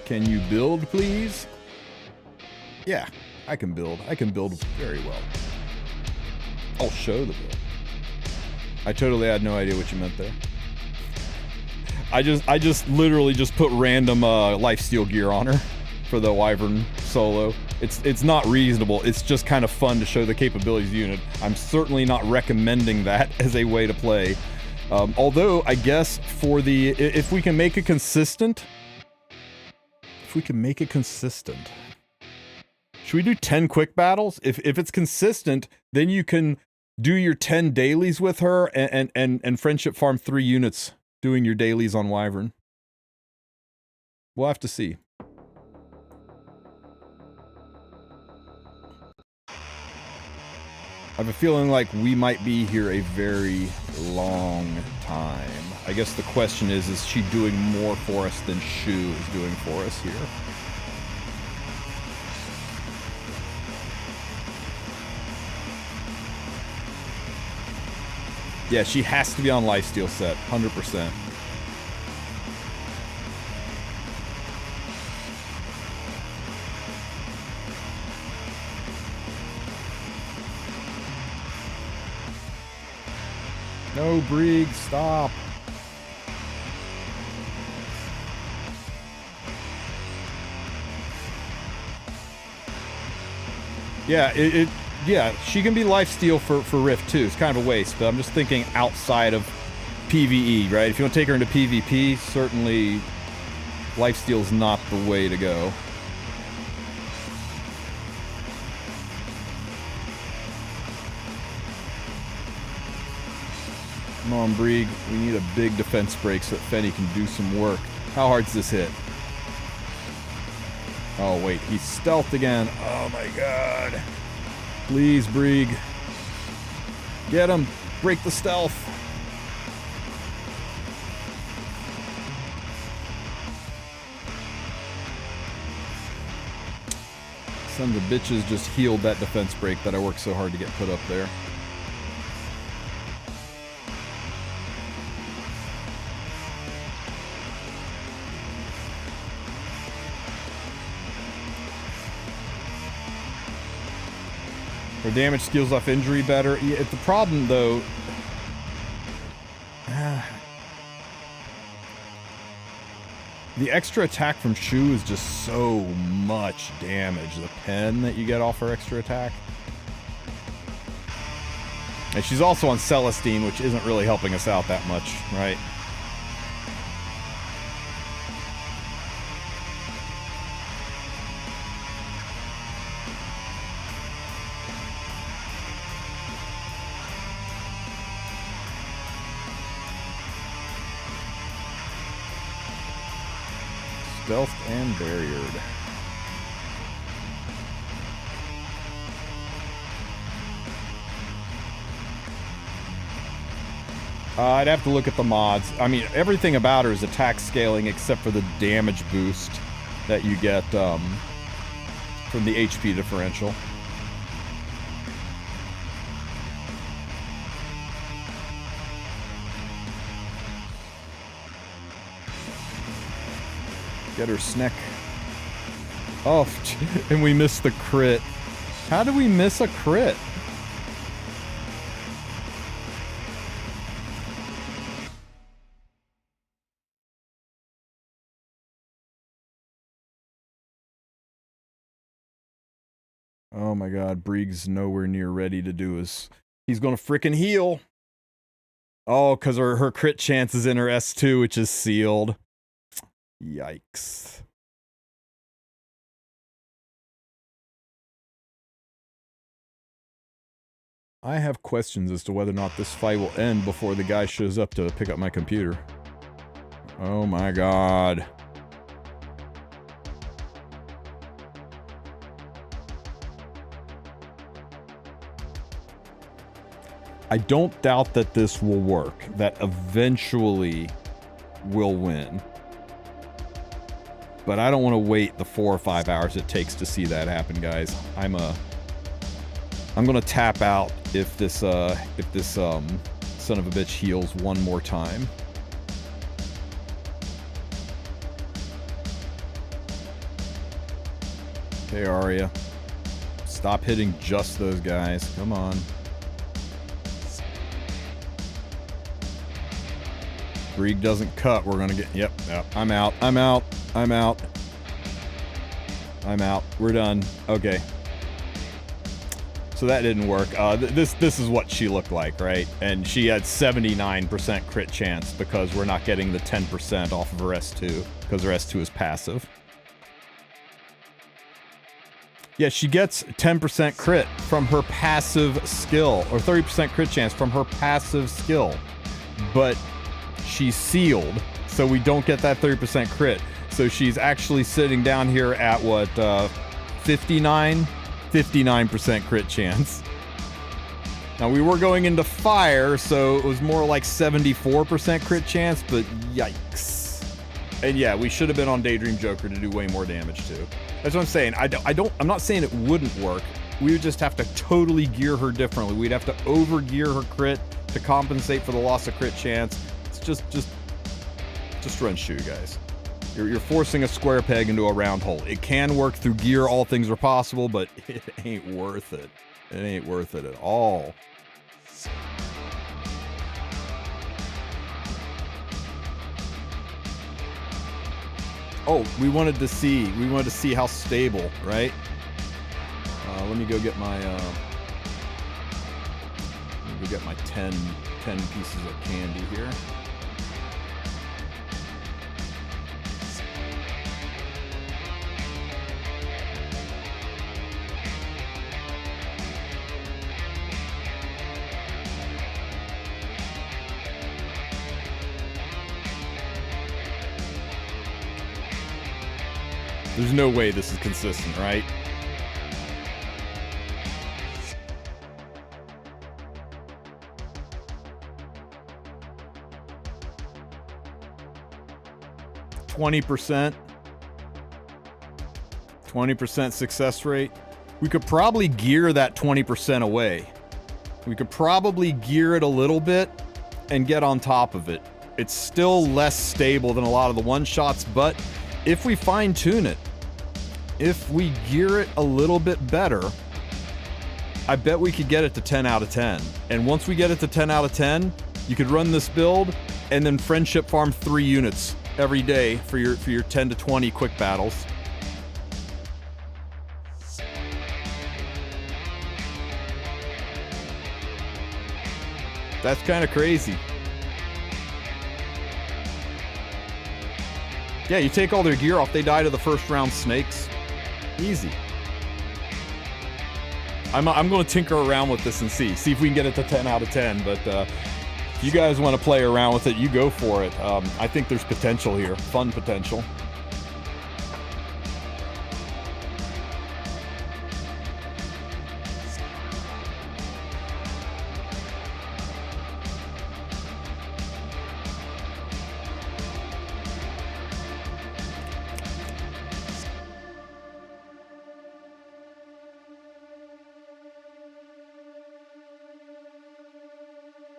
Can you build, please? Yeah, I can build. I can build very well. I'll show the build. I totally had no idea what you meant there. I just literally just put random lifesteal gear on her for the Wyvern solo. It's not reasonable. It's just kind of fun to show the capabilities of the unit. I'm certainly not recommending that as a way to play. Although I guess for the if we can make it consistent, should we do 10 quick battles? If it's consistent, then you can do your 10 dailies with her and friendship farm 3 units. Doing your dailies on Wyvern. We'll have to see. I have a feeling like we might be here a very long time. I guess the question is she doing more for us than Shu is doing for us here? Yeah, she has to be on lifesteal set, 100%. No, Brig, stop. Yeah, yeah, she can be lifesteal for Rift too. It's kind of a waste, but I'm just thinking outside of PvE, right? If you want to take her into PvP, certainly lifesteal's not the way to go. Come on, Brieg. We need a big defense break so that Fenne can do some work. How hard's this hit? Oh, wait. He's stealthed again. Oh, my God. Please, Brieg. Get him. Break the stealth. Sons of bitches just healed that defense break that I worked so hard to get put up there. Her damage scales off injury better. Yeah, the problem, though... the extra attack from Shu is just so much damage. The pen that you get off her extra attack. And she's also on Celestine, which isn't really helping us out that much, right? Stealthed and barriered. I'd have to look at the mods. I mean, everything about her is attack scaling except for the damage boost that you get from the HP differential. Get her snack. Oh, and we missed the crit. How did we miss a crit? Oh my god, Brieg's nowhere near ready to do his... He's gonna frickin' heal! Oh, because her crit chance is in her S2, which is sealed. Yikes. I have questions as to whether or not this fight will end before the guy shows up to pick up my computer. Oh my god. I don't doubt that this will work, that eventually we'll win. But I don't want to wait the 4 or 5 hours it takes to see that happen, guys. I'm gonna tap out if this son of a bitch heals one more time. Okay, Arya. Stop hitting just those guys. Come on. Brieg doesn't cut. We're gonna get... Yep. I'm out. I'm out. I'm out. I'm out. We're done. Okay. So that didn't work. This is what she looked like, right? And she had 79% crit chance because we're not getting the 10% off of her S2 because her S2 is passive. Yeah, she gets 10% crit from her passive skill, or 30% crit chance from her passive skill. But she's sealed, so we don't get that 30% crit. So she's actually sitting down here at what, 59% crit chance. Now we were going into fire, so it was more like 74% crit chance, but yikes. And yeah, we should have been on Daydream Joker to do way more damage too. That's what I'm saying. I'm not saying it wouldn't work. We would just have to totally gear her differently. We'd have to over-gear her crit to compensate for the loss of crit chance. It's just run Shu, guys. You're forcing a square peg into a round hole. It can work through gear, all things are possible, but it ain't worth it. It ain't worth it at all. Oh, we wanted to see how stable, right? Let me go get my go get my 10 pieces of candy here. There's no way this is consistent, right? %, 20% success rate. We could probably gear that 20% away. We could probably gear it a little bit and get on top of it. It's still less stable than a lot of the one-shots, but if we fine-tune it, if we gear it a little bit better, I bet we could get it to 10 out of 10. And once we get it to 10 out of 10, you could run this build and then friendship farm 3 units every day for your 10 to 20 quick battles. That's kind of crazy. Yeah, you take all their gear off, they die to the first round snakes. Easy. I'm going to tinker around with this and see if we can get it to 10 out of 10, but if you guys want to play around with it, you go for it. I think there's potential here, fun potential.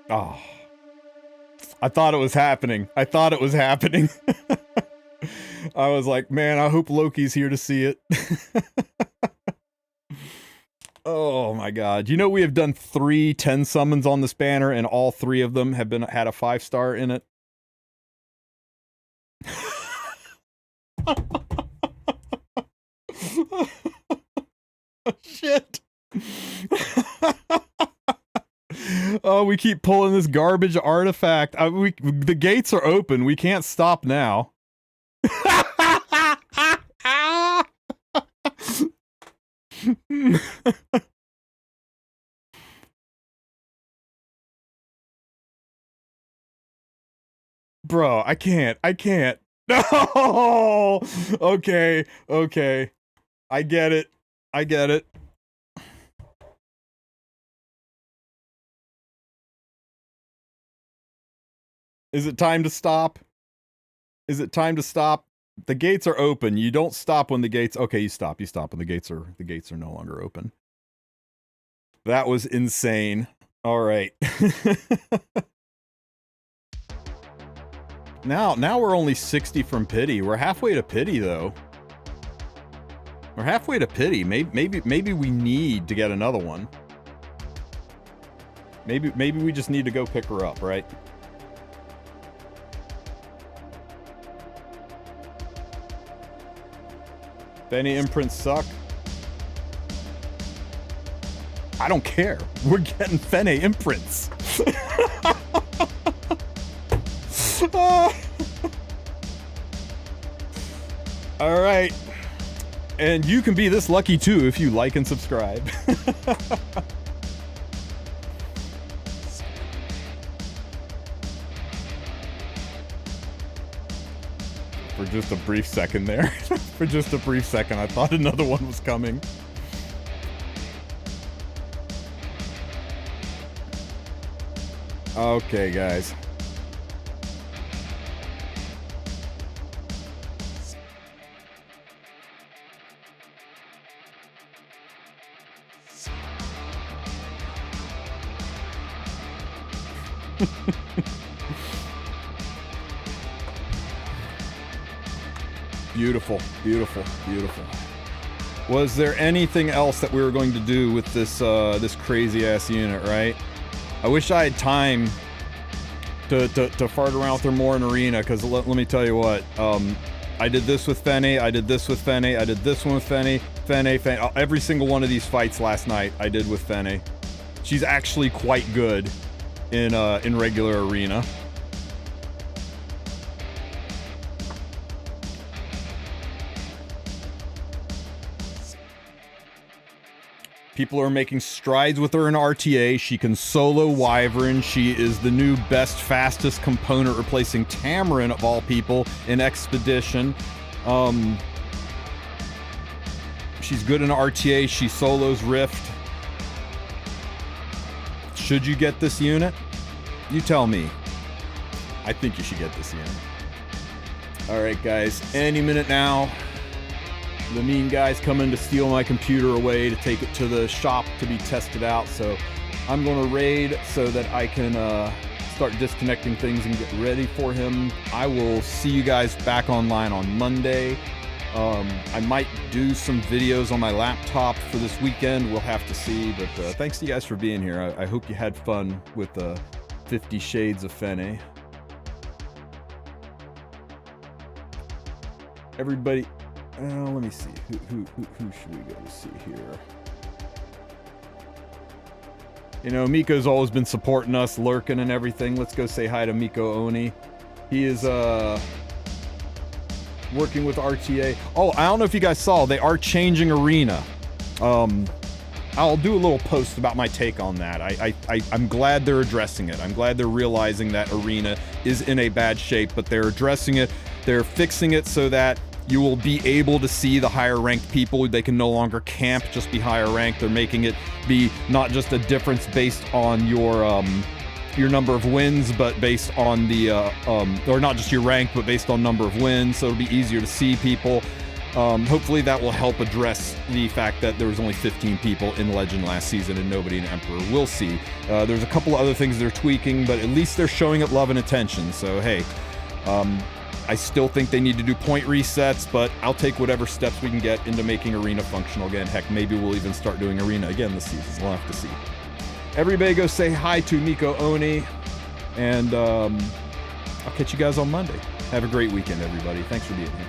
Oh, I thought it was happening. I was like, man, I hope Loki's here to see it. Oh my god. You know, we have done 3 10 summons on this banner, and all 3 of them have had a 5-star in it. Shit. Oh, we keep pulling this garbage artifact. The gates are open. We can't stop now. Bro, I can't. No! Okay. I get it. Is it time to stop? The gates are open. You don't stop when the gates... Okay, you stop when the gates are no longer open. That was insane. All right. Now we're only 60 from pity. We're halfway to pity, though. Maybe we need to get another one. Maybe we just need to go pick her up, right? Any imprints suck? I don't care. We're getting Fenne imprints. All right. And you can be this lucky too if you like and subscribe. For just a brief second there. For just a brief second, I thought another one was coming. Okay, guys. Beautiful. Was there anything else that we were going to do with this this crazy ass unit, right? I wish I had time to fart around with her more in arena, because let me tell you what, I did this with Fenne, I did this with Fenne, I did this one with Fenne, every single one of these fights last night I did with Fenne. She's actually quite good in regular arena. People are making strides with her in RTA. She can solo Wyvern. She is the new best, fastest component, replacing Tamarin of all people in Expedition. She's good in RTA. She solos Rift. Should you get this unit? You tell me. I think you should get this unit. Alright guys, any minute now. The mean guy's coming to steal my computer away to take it to the shop to be tested out, so I'm going to raid so that I can start disconnecting things and get ready for him. I will see you guys back online on Monday. I might do some videos on my laptop for this weekend. We'll have to see, but thanks to you guys for being here. I hope you had fun with 50 Shades of Fenne. Everybody... let me see. Who should we go to see here? You know, Miko's always been supporting us, lurking and everything. Let's go say hi to Miko Oni. He is working with RTA. Oh, I don't know if you guys saw, they are changing arena. I'll do a little post about my take on that. I'm glad they're addressing it. I'm glad they're realizing that arena is in a bad shape, but they're addressing it. They're fixing it so that you will be able to see the higher ranked people. They can no longer camp, just be higher ranked. They're making it be not just a difference based on your number of wins, but based on the, or not just your rank, but based on number of wins. So it'll be easier to see people. Hopefully that will help address the fact that there was only 15 people in Legend last season and nobody in Emperor. We'll see. There's a couple of other things they're tweaking, but at least they're showing it love and attention. So hey, I still think they need to do point resets, but I'll take whatever steps we can get into making Arena functional again. Heck, maybe we'll even start doing Arena again this season. We'll have to see. Everybody go say hi to Miko Oni, and I'll catch you guys on Monday. Have a great weekend, everybody. Thanks for being here.